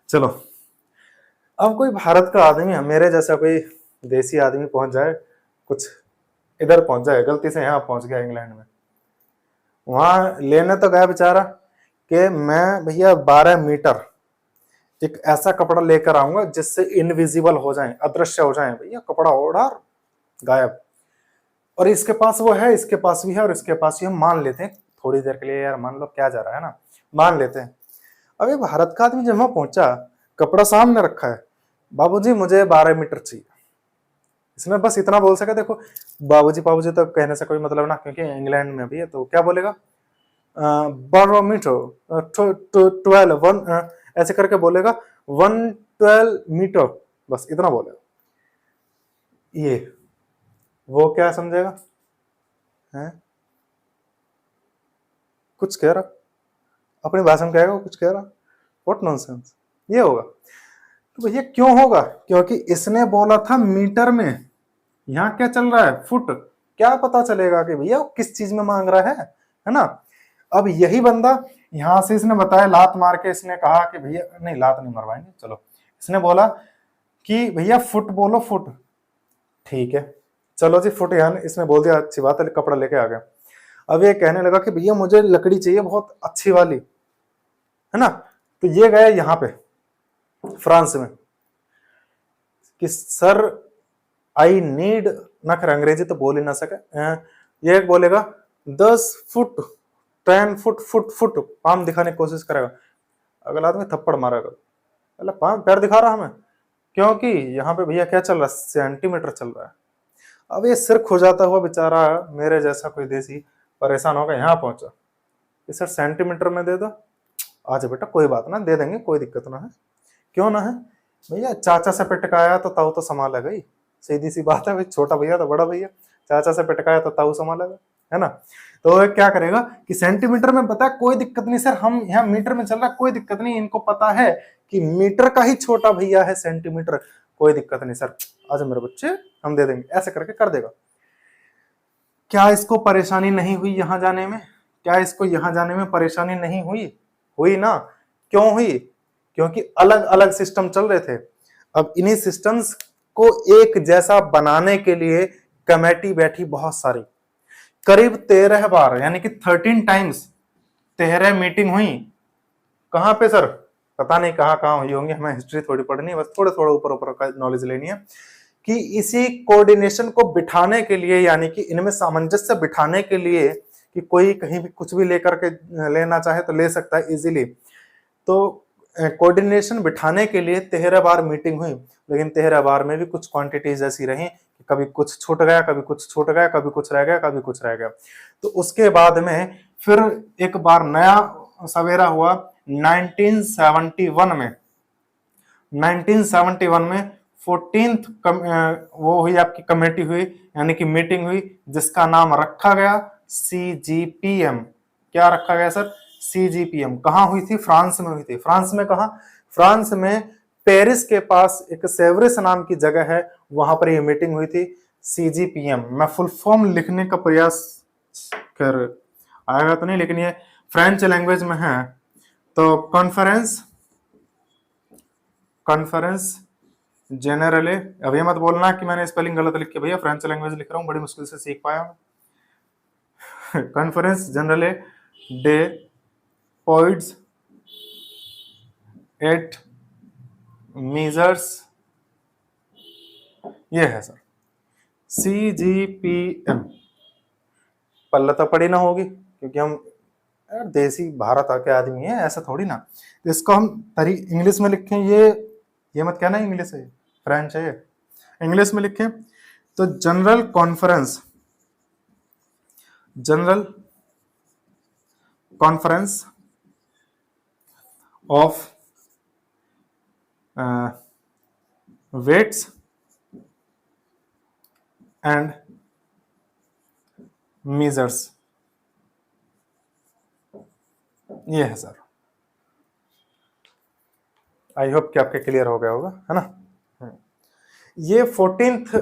चलो, अब कोई भारत का आदमी, मेरे जैसा कोई देसी आदमी पहुंच जाए, कुछ इधर पहुंच जाए, गलती से यहाँ पहुंच गया इंग्लैंड में, वहां लेने तो गया बेचारा कि मैं भैया 12 मीटर एक ऐसा कपड़ा लेकर आऊंगा जिससे इनविजिबल हो जाए, अदृश्य हो जाए। भैया कपड़ा ओढ़ा गायब। और इसके पास वो है, इसके पास भी है, और इसके पास भी, हम मान लेते हैं थोड़ी देर के लिए, यार मान लो क्या जा रहा है ना, मान लेते हैं। अब ये भारत का आदमी जब वहां पहुंचा, कपड़ा सामने रखा है, बाबूजी मुझे 12 मीटर चाहिए। इसमें बस इतना बोल सके, देखो बाबूजी बाबूजी तो कहने से कोई मतलब ना, क्योंकि इंग्लैंड में भी है, तो क्या बोलेगा 12 मीटर, 12 1, ऐसे करके बोलेगा 112 मीटर, बस इतना बोलेगा। ये वो क्या समझेगा है, कुछ कह रहा, अपनी भाषा में कहेगा कुछ कह रहा, व्हाट नॉनसेंस, ये होगा। तो भैया क्यों होगा, क्योंकि इसने बोला था मीटर में, यहाँ क्या चल रहा है फुट, क्या पता चलेगा कि भैया किस चीज में मांग रहा है ना। अब यही बंदा यहां से इसने बताया, लात मार के इसने कहा कि भैया, नहीं लात नहीं मरवाएंगे, चलो इसने बोला कि भैया फुट बोलो, फुट, ठीक है चलो जी फुट, यहाँ इसने बोल दिया, अच्छी बात है, कपड़ा लेके आ गया। अब ये कहने लगा कि भैया मुझे लकड़ी चाहिए बहुत अच्छी वाली, है ना। तो ये गया यहाँ पे फ्रांस में कि सर आई नीड, ना कर अंग्रेजी तो बोल ही ना सके, ये बोलेगा 10 foot, 10 foot, foot foot, palm दिखाने की कोशिश करेगा, अगला आदमी थप्पड़ मारेगा, अरे पाम पैर दिखा रहा हमें, क्योंकि यहाँ पे भैया क्या चल रहा है, सेंटीमीटर चल रहा है। अब ये सिर खुजाता हुआ बेचारा मेरे जैसा कोई देसी परेशान होगा, यहाँ पहुंचा, ये सर सेंटीमीटर में दे दो। आज बेटा कोई बात ना, दे देंगे, कोई दिक्कत ना है, क्यों ना है भैया, चाचा से पिटकाया तो ताऊ तो संभालेगा ही, सीधी सी बात है भाई, छोटा भैया तो बड़ा भैया, चाचा से पिटकाया तो ताऊ संभालेगा, है ना। तो वो क्या करेगा कि सेंटीमीटर में पता है कोई दिक्कत नहीं सर, हम यहाँ मीटर में चल रहा है, कोई दिक्कत नहीं, इनको पता है कि मीटर का ही छोटा भैया है सेंटीमीटर, कोई दिक्कत नहीं सर, आज मेरे बच्चे हम दे देंगे, ऐसे करके कर देगा। क्या इसको परेशानी नहीं हुई यहाँ जाने में, क्या इसको यहाँ जाने में परेशानी नहीं हुई, हुई ना। क्यों हुई, क्योंकि अलग अलग सिस्टम चल रहे थे। अब इन्हीं सिस्टम्स को एक जैसा बनाने के लिए कमेटी बैठी बहुत सारी, करीब 13 बार, यानी कि 13 टाइम्स 13 मीटिंग हुई। कहां पे सर, पता नहीं कहां कहां हुई होंगी, हमें हिस्ट्री थोड़ी पढ़नी है, बस थोड़ा थोड़ा ऊपर ऊपर का नॉलेज लेनी है, कि इसी कोऑर्डिनेशन को बिठाने के लिए, यानी कि इनमें सामंजस्य बिठाने के लिए, कि कोई कहीं भी कुछ भी लेकर के लेना चाहे तो ले सकता है इजीली। तो कोऑर्डिनेशन बिठाने के लिए 13 बार मीटिंग हुई, लेकिन 13 बार में भी कुछ क्वांटिटीज ऐसी रही कि कभी कुछ छूट गया, कभी कुछ छूट गया, कभी कुछ रह गया, कभी कुछ रह गया। तो उसके बाद में फिर एक बार नया सवेरा हुआ 1971 में। 1971 में 14th वो हुई आपकी कमेटी हुई, यानी कि मीटिंग हुई, जिसका नाम रखा गया CGPM। क्या रखा गया सर? CGPM। कहाँ हुई थी? फ्रांस में हुई थी। फ्रांस में कहा? फ्रांस में पेरिस के पास एक सेवरेस नाम की जगह है, वहां पर ये मीटिंग हुई थी। CGPM मैं फुल फॉर्म लिखने का प्रयास कर आएगा तो नहीं, लेकिन ये फ्रेंच लैंग्वेज में है। तो कॉन्फ्रेंस जनरले, अब ये मत बोलना कि मैंने स्पेलिंग गलत लिख के, भैया फ्रेंच लैंग्वेज लिख रहा हूँ, बड़ी मुश्किल से सीख पाया मैं। कॉन्फ्रेंस जनरले डे पॉइड्स एट मीजर्स, ये है सर CGPM। पल्ला तो पड़ी ना होगी, क्योंकि हम यार देसी भारत के आदमी है, ऐसा थोड़ी ना। तो इसको हम इंग्लिश में लिखें, ये मत कहना इंग्लिश है, फ्रेंच है ये, इंग्लिश में लिखें तो general conference of weights and measures, ये है सर। आई होप कि आपके क्लियर हो गया होगा, है ना। ये 14th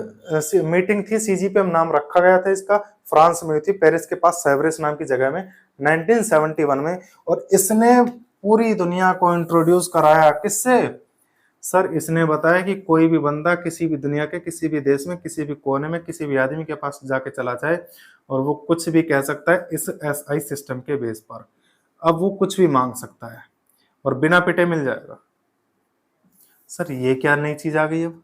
मीटिंग थी, CGPM नाम रखा गया था इसका, फ्रांस में हुई थी, पेरिस के पास सेवरेस नाम की जगह में 1971 में। और इसने पूरी दुनिया को इंट्रोड्यूस कराया, किससे सर? इसने बताया कि कोई भी बंदा किसी भी दुनिया के किसी भी देश में किसी भी कोने में किसी भी आदमी के पास जाके चला जाए और वो कुछ भी कह सकता है इस SI सिस्टम के बेस पर। अब वो कुछ भी मांग सकता है और बिना पिटे मिल जाएगा। सर ये क्या नई चीज आ गई? अब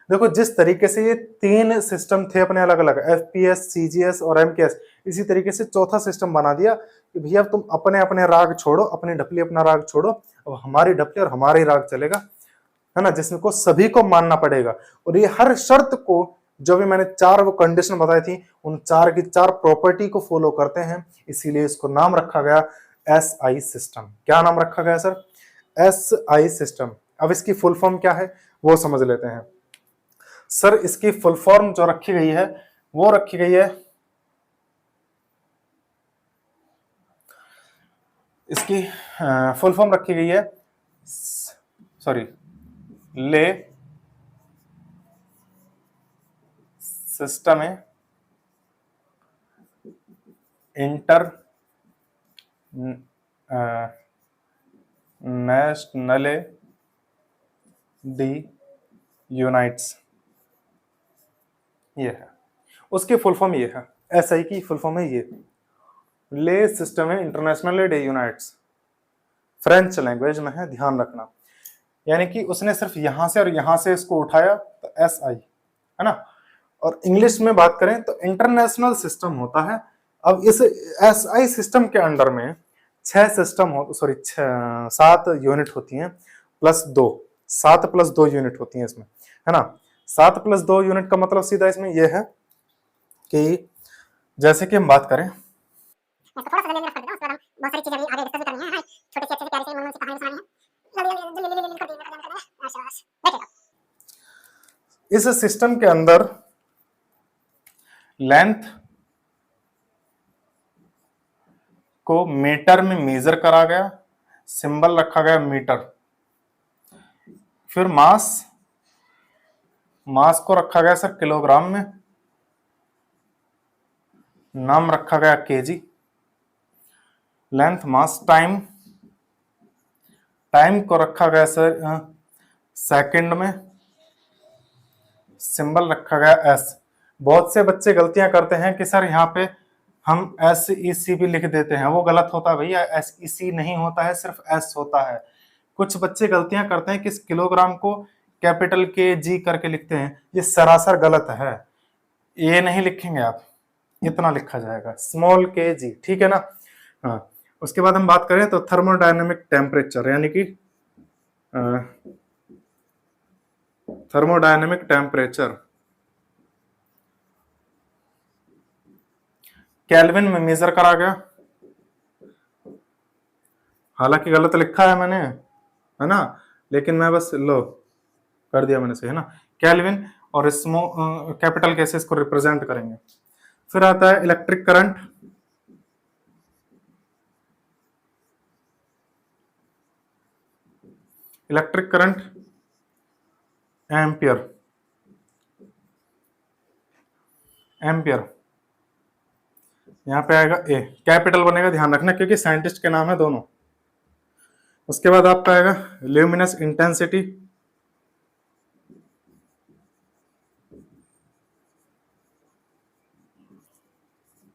देखो, जिस तरीके से ये 3 सिस्टम थे अपने अलग अलग, FPS, CGS और MKS, इसी तरीके से चौथा सिस्टम बना दिया कि भैया तुम अपने अपने राग छोड़ो, अपनी ढपली अपना राग छोड़ो, अब हमारी ढपली और हमारा ही राग चलेगा, है ना, जिसमें को सभी को मानना पड़ेगा। और ये हर शर्त को, जो भी मैंने 4 वो कंडीशन बताई थी, उन 4 की 4 प्रॉपर्टी को फॉलो करते हैं, इसीलिए इसको नाम रखा गया SI सिस्टम। क्या नाम रखा गया सर? SI system. अब इसकी फुल फॉर्म क्या है वो समझ लेते हैं। सर इसकी फुल फॉर्म जो रखी गई है वो रखी गई है, इसकी फुल फॉर्म रखी गई है, सॉरी, ले सिस्टम है इंटर नेशनले डी यूनाइट्स, ये है उसकी फुल फॉर्म, ये है SI की फुल फॉर्म है ये, ले सिस्टम है international day unites, French language में है, ध्यान रखना। यानी कि उसने सिर्फ यहां से और यहां से इसको उठाया तो SI, है ना। और इंग्लिश में बात करें तो इंटरनेशनल सिस्टम होता है। अब इस SI सिस्टम के अंडर में 6 सिस्टम हो, सॉरी 7 यूनिट होती हैं प्लस 2, 7 प्लस 2 यूनिट होती हैं इसमें, है ना। 7 प्लस 2 यूनिट का मतलब सीधा इसमें यह है कि जैसे कि हम बात करें, थोड़ा सा लेने रख देता हूं, उसके बाद हम बहुत सारी चीजें भी आगे डिस्कस भी करनी है, छोटे से अच्छे से प्यारे से मन से कहानी सुनानी है। इस सिस्टम के अंदर लेंथ को मीटर में मेजर करा गया, सिंबल रखा गया मीटर। फिर मास को रखा गया सर किलोग्राम में, नाम रखा गया केजी। लेंथ, मास, टाइम को रखा गया सर सेकंड में, सिंबल रखा गया एस। बहुत से बच्चे गलतियां करते हैं कि सर यहाँ पे हम SEC भी लिख देते हैं, वो गलत होता है भैया, SEC नहीं होता है, सिर्फ S होता है। कुछ बच्चे गलतियां करते हैं कि इस किलोग्राम को कैपिटल KG करके लिखते हैं, ये सरासर गलत है, ये नहीं लिखेंगे आप, इतना लिखा जाएगा, स्मॉल के जी, ठीक है ना। हाँ, उसके बाद हम बात करें तो थर्मोडायनेमिक टेम्परेचर, यानी कि थर्मोडायनेमिक टेम्परेचर केल्विन में मेजर करा गया, हालांकि गलत लिखा है मैंने, है ना, लेकिन मैं बस लो कर दिया मैंने से, है ना, केल्विन, और कैपिटल केसेस को रिप्रेजेंट करेंगे। फिर आता है electric current, electric current ampere, ampere यहां पे आएगा ए, कैपिटल बनेगा, ध्यान रखना क्योंकि साइंटिस्ट के नाम है दोनों। उसके बाद आपका आएगा luminous intensity,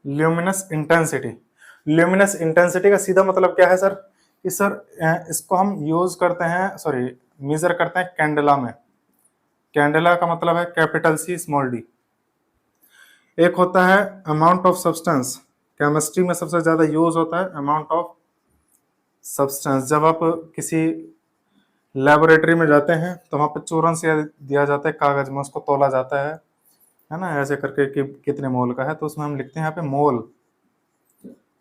luminous intensity, luminous intensity का सीधा मतलब क्या है सर, कि सर इसको हम यूज करते हैं, सॉरी मेजर करते हैं कैंडेला में, कैंडेला का मतलब है कैपिटल सी स्मॉल डी। एक होता है अमाउंट ऑफ सब्सटेंस, केमिस्ट्री में सबसे ज्यादा यूज होता है अमाउंट ऑफ सब्सटेंस। जब आप किसी लेबोरेटरी में जाते हैं तो वहां पर चूरन से दिया जाता है कागज में, उसको तोला जाता है ना, ऐसे करके कि कितने मोल का है, तो उसमें हम लिखते हैं यहाँ पे मोल।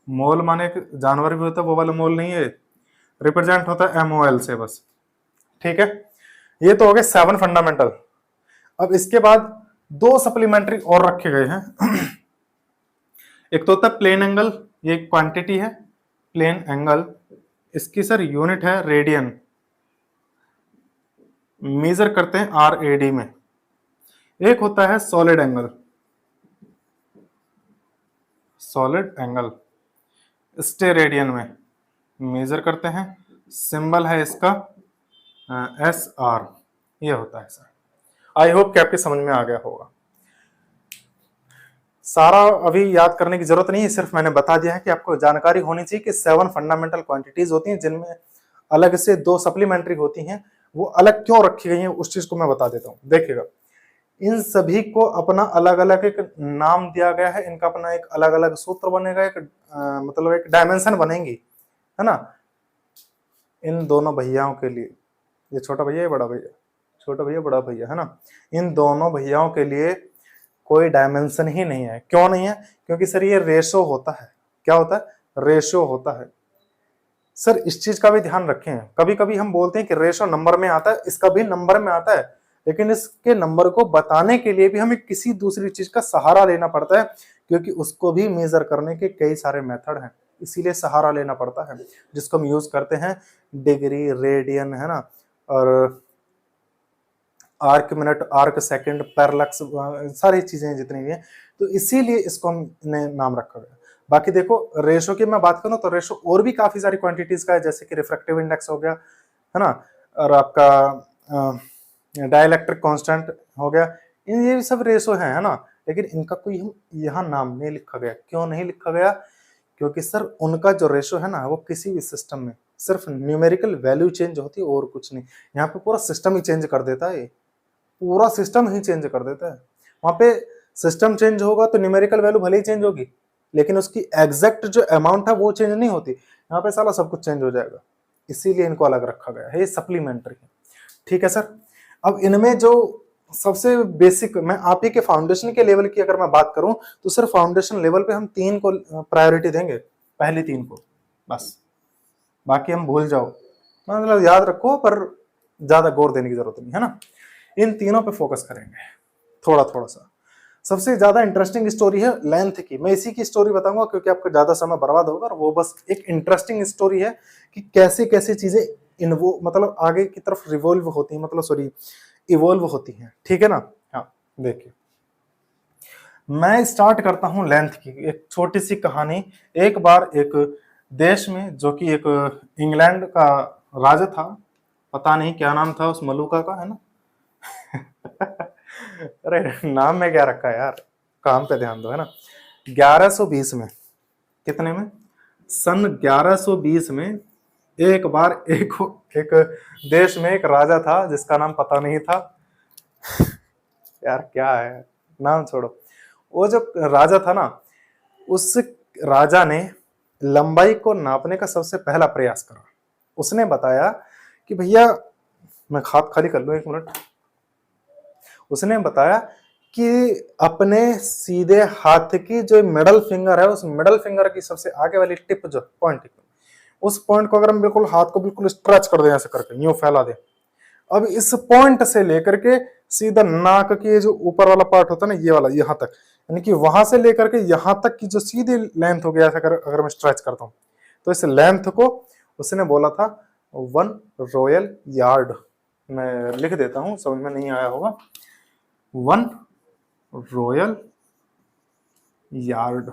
मोल माने एक जानवर भी होता है, वो वाला मोल नहीं है, रिप्रेजेंट होता है MOL से बस, ठीक है। ये तो हो गए 7 फंडामेंटल। अब इसके बाद 2 सप्लीमेंट्री और रखे गए हैं। एक तो होता है प्लेन एंगल, ये क्वांटिटी है प्लेन एंगल, इसकी सर यूनिट है रेडियन, मेजर करते हैं RAD में। एक होता है solid angle, solid angle steradian में मेजर करते हैं, सिंबल है इसका SR, ये होता है सर। आई होप कि आपके समझ में आ गया होगा। सारा अभी याद करने की जरूरत नहीं है, सिर्फ मैंने बता दिया है कि आपको जानकारी होनी चाहिए कि 7 फंडामेंटल क्वांटिटीज होती हैं, जिनमें अलग से 2 सप्लीमेंट्री होती हैं। वो अलग क्यों रखी गई हैं उस चीज को मैं बता देता हूँ। देखिएगा, इन सभी को अपना अलग अलग एक नाम दिया गया है, इनका अपना एक अलग अलग सूत्र बनेगा, एक मतलब एक डायमेंशन बनेंगी, है ना। इन दोनों भैयाओं के लिए, ये छोटा भैया, ये बड़ा भैया, छोटा भैया बड़ा भैया, है ना, इन दोनों भैयाओं के लिए कोई डायमेंशन ही नहीं है। क्यों नहीं है? क्योंकि सर ये रेशो होता है। क्या होता है? रेशो होता है। सर इस चीज का भी ध्यान रखें, कभी कभी हम बोलते हैं कि रेशो नंबर में आता है, इसका भी नंबर में आता है, लेकिन इसके नंबर को बताने के लिए भी हमें किसी दूसरी चीज का सहारा लेना पड़ता है, क्योंकि उसको भी मेजर करने के कई सारे मेथड हैं, इसीलिए सहारा लेना पड़ता है, जिसको हम यूज करते हैं डिग्री, रेडियन, है ना, और आर्क मिनट, आर्क सेकंड, पैरलक्स, सारी चीजें जितनी भी हैं, तो इसीलिए इसको हमने नाम रखा गया। बाकी देखो, रेशो की मैं बात करूं तो रेशो और भी काफी सारी क्वांटिटीज का है, जैसे कि रिफ्रैक्टिव इंडेक्स हो गया, है ना, और आपका डाइलेक्ट्रिक कांस्टेंट हो गया, ये सब रेशो है ना, लेकिन इनका कोई हम यहाँ नाम नहीं लिखा गया। क्यों नहीं लिखा गया? क्योंकि सर उनका जो रेशो है ना, वो किसी भी सिस्टम में सिर्फ न्यूमेरिकल वैल्यू चेंज होती है और कुछ नहीं। यहाँ पे पूरा सिस्टम ही चेंज कर देता है, पूरा सिस्टम ही चेंज कर देता है। वहां पे सिस्टम चेंज होगा तो न्यूमेरिकल वैल्यू भले ही चेंज होगी, लेकिन उसकी एग्जैक्ट जो अमाउंट है वो चेंज नहीं होती। यहाँ पे साला सब कुछ चेंज हो जाएगा, इसीलिए इनको अलग रखा गया है, ये सप्लीमेंट्री है, ठीक है सर। अब इनमें जो सबसे बेसिक, मैं आप ही के फाउंडेशन के लेवल की अगर मैं बात करूं तो सिर्फ फाउंडेशन लेवल पे हम 3 को प्रायोरिटी देंगे, पहली 3 को बस, बाकी हम भूल जाओ, मतलब याद रखो पर ज्यादा गौर देने की जरूरत नहीं है ना। इन तीनों पे फोकस करेंगे थोड़ा थोड़ा सा। सबसे ज्यादा इंटरेस्टिंग स्टोरी है लेंथ की, मैं इसी की स्टोरी बताऊंगा क्योंकि आपका ज्यादा समय बर्बाद होगा, और वो बस एक इंटरेस्टिंग स्टोरी है कि कैसे कैसे चीजें मतलब आगे की तरफ रिवॉल्व होती हैं, मतलब सॉरी इवॉल्व होती हैं, ठीक है ना। हाँ देखिए, मैं स्टार्ट करता हूं लेंथ की एक छोटी सी कहानी। एक बार एक देश में, जो कि एक इंग्लैंड का राजा था, पता नहीं क्या नाम था उस मलूका का, है ना। अरे नाम में क्या रखा है यार, काम पे ध्यान दो, है ना। 1120 में, कितने में? सन 1120 में एक बार एक देश में एक राजा था जिसका नाम पता नहीं था। यार क्या है, नाम छोड़ो। वो जो राजा था ना, उस राजा ने लंबाई को नापने का सबसे पहला प्रयास करा। उसने बताया कि भैया, मैं हाथ खाली कर लूं 1 मिनट। उसने बताया कि अपने सीधे हाथ की जो मिडल फिंगर है, उस मिडल फिंगर की सबसे आगे वाली टिप, जो पॉइंट, उस पॉइंट को अगर हम बिल्कुल हाथ को बिल्कुल स्ट्रेच कर दें, ऐसे करके यूं फैला दें, अब इस पॉइंट से लेकर के सीधा नाक के जो ऊपर वाला पार्ट होता है ना, ये वाला यहां तक, यानी कि वहां से लेकर के यहां तक की जो सीधी लेंथ हो गया, अगर मैं स्ट्रेच करता हूं, तो इस लेंथ को उसने बोला था 1 रॉयल यार्ड। मैं लिख देता हूं, समझ में नहीं आया होगा। 1 रॉयल यार्ड,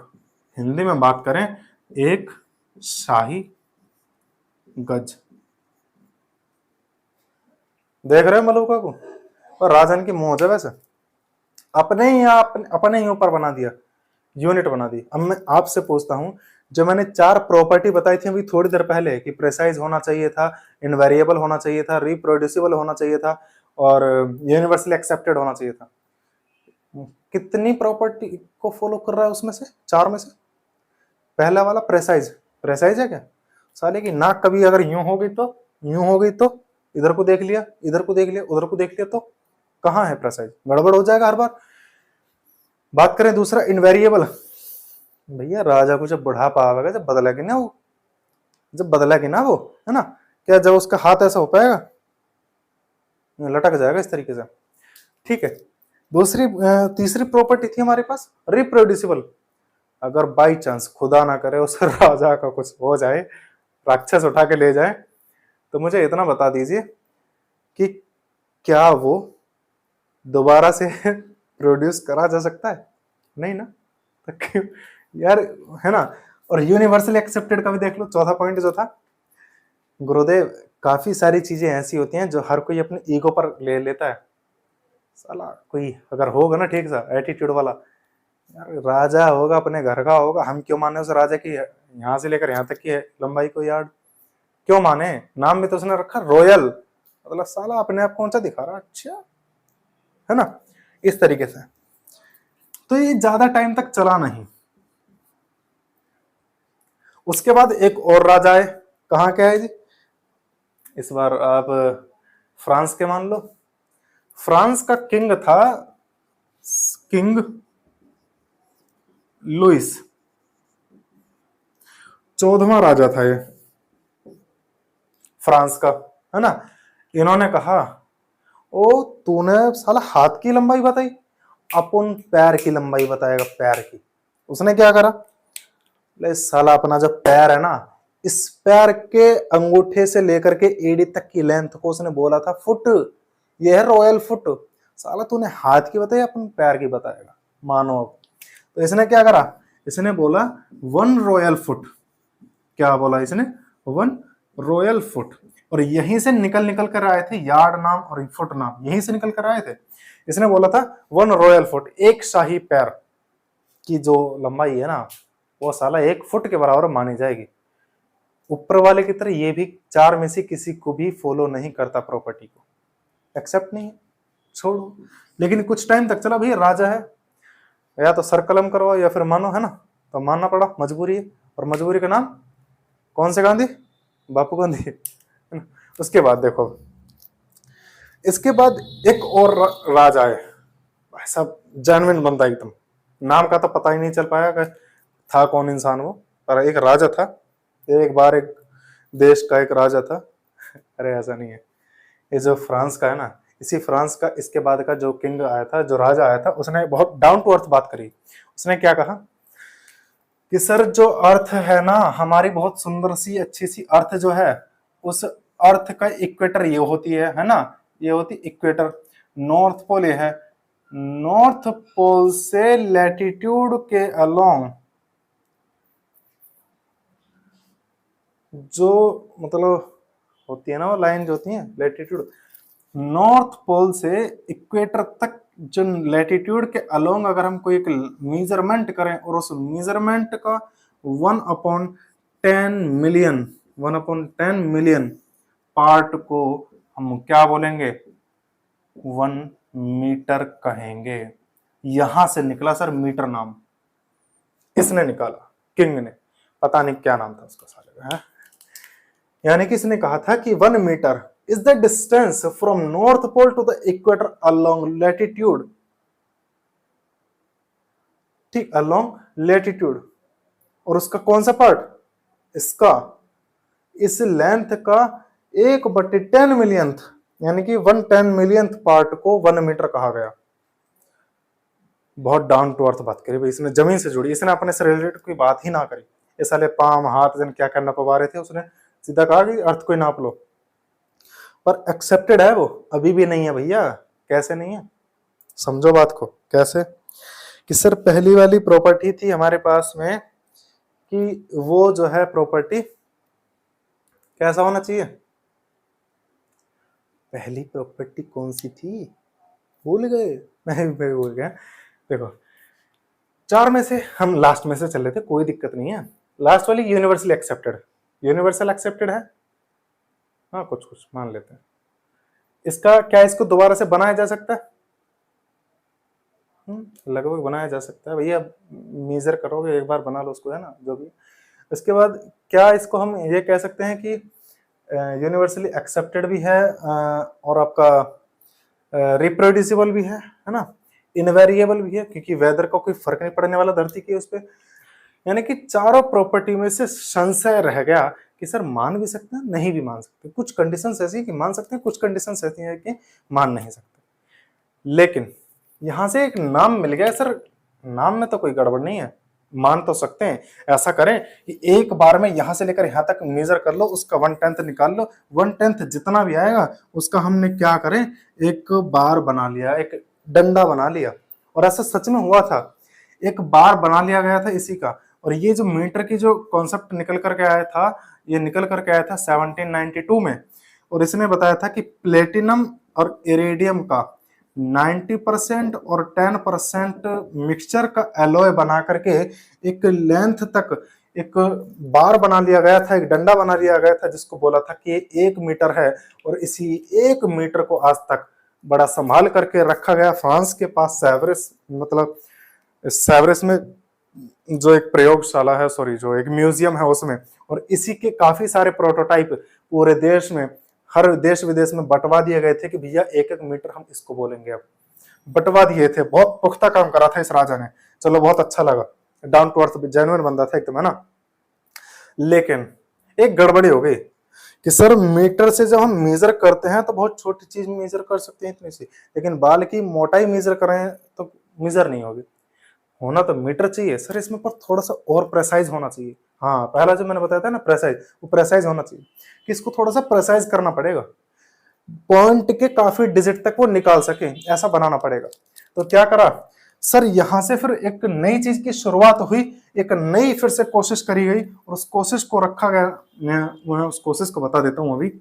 हिंदी में बात करें, एक शाही गज। देख रहे हो मलूका को? और राजन की मौज है वैसे, अपने ही ऊपर बना दिया, यूनिट बना दी। अब मैं आपसे पूछता हूं, जो मैंने 4 प्रॉपर्टी बताई थी अभी थोड़ी देर पहले, कि प्रेसाइज होना चाहिए था, इनवेरिएबल होना चाहिए था, रिप्रोड्यूसिबल होना चाहिए था, और यूनिवर्सली एक्सेप्टेड होना चाहिए था, कितनी प्रॉपर्टी को फॉलो कर रहा है उसमें से, 4 में से? पहला वाला प्रेसाइज, प्रेसाइज है क्या? साले की नाक कभी अगर यूं हो गई तो, यूं हो गई तो, इधर को देख लिया, इधर को देख लिया, उधर को देख लिया, तो कहां है प्रेसाइज? गड़बड़ हो जाएगा हर बार। बात करें दूसरा, इनवेरिएबल। भैया राजा को जब बुढ़ापा आवेगा, जब बदलेगी ना वो, जब बदलेगी ना वो, है ना, क्या जब उसका हाथ ऐसा हो पाएगा? लटक जाएगा इस तरीके से। ठीक है। तीसरी प्रॉपर्टी थी हमारे पास, रिप्रोड्यूसिबल। अगर बाई चांस खुदा ना करे उस राजा का कुछ हो जाए, राक्षस उठा के ले जाए, तो मुझे इतना बता दीजिए कि क्या वो दोबारा से प्रोड्यूस करा जा सकता है? नहीं ना, तो क्यों यार, है ना। और यूनिवर्सली एक्सेप्टेड का भी देख लो, चौथा पॉइंट जो था, गुरुदेव काफी सारी चीजें ऐसी होती हैं जो हर कोई अपने ईगो पर ले लेता है। साला कोई अगर होगा ना ठीक सा एटीट्यूड वाला, यार राजा होगा, अपने घर का होगा, हम क्यों माने उस राजा की यहाँ से लेकर यहाँ तक की है लंबाई को यार्ड? क्यों माने? नाम भी तो उसने रखा रॉयल, मतलब साला अपने आप को ऊंचा दिखा रहा। अच्छा, है ना, इस तरीके से। तो ये ज्यादा टाइम तक चला नहीं। उसके बाद एक और राजा है, कहाँ के है जी? इस बार आप फ्रांस के मान लो। फ्रांस का किंग था किंग लुइस, 14वां राजा था ये फ्रांस का, है ना। इन्होंने कहा, ओ तूने साला हाथ की लंबाई बताई, अपन पैर की लंबाई बताएगा, पैर की। उसने क्या करा, ले साला अपना जो पैर है ना, इस पैर के अंगूठे से लेकर के एड़ी तक की लेंथ को उसने बोला था फुट, ये है रॉयल फुट। साला तूने हाथ की बताई, अपन पैर की बताएगा, मानो अब। तो इसने क्या करा, इसने बोला 1 रॉयल फुट। क्या बोला इसने? 1 रॉयल फुट। और यहीं से निकल निकल कर आए थे यार्ड नाम और फुट नाम, यहीं से निकल कर आए थे। इसने बोला था 1 रॉयल फुट, एक शाही पैर की जो लंबाई है ना, वो साला 1 फुट के बराबर मानी जाएगी। ऊपर वाले की तरह ये भी 4 में से किसी को भी फॉलो नहीं करता, प्रॉपर्टी को एक्सेप्ट नहीं, छोड़ो। लेकिन कुछ टाइम तक चला, भैया राजा है, या तो सर कलम करवाओ या फिर मानो, है ना। तो मानना पड़ा, मजबूरी है। और मजबूरी का नाम कौन से गांधी? बापू गांधी। उसके बाद देखो, इसके बाद एक और राजा है, भाई साहब जेन्युइन बंदा एकदम, नाम का तो पता ही नहीं चल पाया कि था कौन इंसान वो, पर एक राजा था। एक बार एक देश का एक राजा था। अरे ऐसा नहीं है, ये जो फ्रांस का है ना, इसी फ्रांस का इसके बाद का जो किंग आया था, जो राजा आया था, उसने बहुत डाउन टू अर्थ बात करी। उसने क्या कहा कि सर जो अर्थ है ना हमारी, बहुत सुंदर सी अच्छी सी अर्थ जो है, उस अर्थ का इक्वेटर ये होती है ना, ये होती इक्वेटर। नॉर्थ पोल ये है, नॉर्थ पोल से लैटिट्यूड के अलोंग जो मतलब होती है ना, वो लाइन जो होती है लैटिट्यूड, नॉर्थ पोल से इक्वेटर तक जो लैटिट्यूड के अलोंग अगर हम कोई एक मेजरमेंट करें, और उस मेजरमेंट का 1/10 मिलियन पार्ट को हम क्या बोलेंगे? 1 मीटर कहेंगे। यहां से निकला सर मीटर नाम। इसने निकाला, किंग ने, पता नहीं क्या नाम था उसका साले का, यानी कि इसने कहा था कि 1 metre is the distance from north pole to the equator along latitude, ठीक, अलोंग लैटिट्यूड, और उसका कौन सा पार्ट, इसका, इस लेंथ का 1/10 मिलियंथ, यानी कि 1/10 मिलियंथ पार्ट को 1 मीटर कहा गया। बहुत डाउन टू अर्थ बात करी भाई, इसने जमीन से जुड़ी, इसने अपने से रिलेटेड कोई बात ही ना करी। इस साले पाम हाथ जन क्या करना पवा रहे थे, उसने सीधा कहा कि अर्थ को नाप लो। पर एक्सेप्टेड है वो, अभी भी नहीं है भैया। कैसे नहीं है, समझो बात को कैसे, कि सर पहली वाली प्रॉपर्टी थी हमारे पास में कि वो जो है प्रॉपर्टी कैसा होना चाहिए, पहली प्रॉपर्टी कौन सी थी भूल गए, मैं भी भूल गया। देखो 4 में से हम लास्ट में से चल रहे थे, कोई दिक्कत नहीं है। लास्ट वाली यूनिवर्सली एक्सेप्टेड, यूनिवर्सल एक्सेप्टेड है, हाँ कुछ कुछ मान लेते हैं। इसका क्या इसको दोबारा से बनाया जा सकता है, लगभग बनाया जा सकता है भैया, मेजर करोगे एक बार बना लो उसको, है ना, जो भी। इसके बाद क्या इसको हम ये कह सकते हैं कि यूनिवर्सली एक्सेप्टेड भी है और आपका रिप्रोड्यूसिबल भी है ना, इनवेरिएबल भी है, क्योंकि वेदर का कोई फर्क नहीं पड़ने वाला धरती की उस पर। यानी कि चारों प्रॉपर्टी में से संशय रह गया कि सर मान भी सकते हैं नहीं भी मान सकते, कुछ कंडीशंस ऐसी कि मान सकते हैं, कुछ कंडीशंस ऐसी हैं कि मान नहीं सकते। लेकिन यहां से एक नाम मिल गया, सर नाम में तो कोई गड़बड़ नहीं है, मान तो सकते हैं। ऐसा करें कि एक बार में यहां से लेकर यहां तक मेजर कर लो, उसका 1/10 निकाल लो, 1/10 जितना भी आएगा उसका हमने क्या करें, एक बार बना लिया, एक डंडा बना लिया। और ऐसा सच में हुआ था, एक बार बना लिया गया था इसी का। और ये जो मीटर की जो कॉन्सेप्ट निकल करके आया था, ये निकल करके आया था 1792 में। और इसने बताया था कि प्लेटिनम और इरेडियम का 90% और 10% मिक्सचर का एलॉय बना करके एक लेंथ तक एक बार बना लिया गया था, एक डंडा बना लिया गया था, जिसको बोला था कि ये 1 मीटर है। और इसी 1 मीटर को आज तक बड़ा संभाल करके रखा गया फ्रांस के पास सेवरेस, मतलब सेवरेस में जो एक प्रयोगशाला है, सॉरी जो एक म्यूजियम है उसमें। और इसी के काफी सारे प्रोटोटाइप पूरे देश में, हर देश विदेश में बंटवा दिए गए थे कि भैया 1-1 मीटर हम इसको बोलेंगे। अब बंटवा दिए थे, बहुत पुख्ता काम करा था इस राजा ने। चलो बहुत अच्छा लगा, डाउन टू अर्थ जेन्युइन बंदा था एकदम, है ना। लेकिन एक गड़बड़ी हो गई कि सर मीटर से जब हम मेजर करते हैं तो बहुत छोटी चीज मेजर कर सकते हैं इतनी सी, लेकिन बाल की मोटाई मेजर करें तो मेजर नहीं होगी। होना तो मीटर चाहिए सर, इसमें पर थोड़ा सा और प्रेसाइज होना चाहिए। हाँ पहला जो मैंने बताया था ना प्रेसाइज, वो प्रेसाइज होना चाहिए कि इसको थोड़ा सा प्रेसाइज करना पड़ेगा, पॉइंट के काफी डिजिट तक वो निकाल सके, ऐसा बनाना पड़ेगा। तो क्या करा सर, यहां से फिर एक नई चीज की शुरुआत हुई, एक नई फिर से कोशिश करी गई और उस कोशिश को रखा गया। मैं उस कोशिश को बता देता हूं अभी।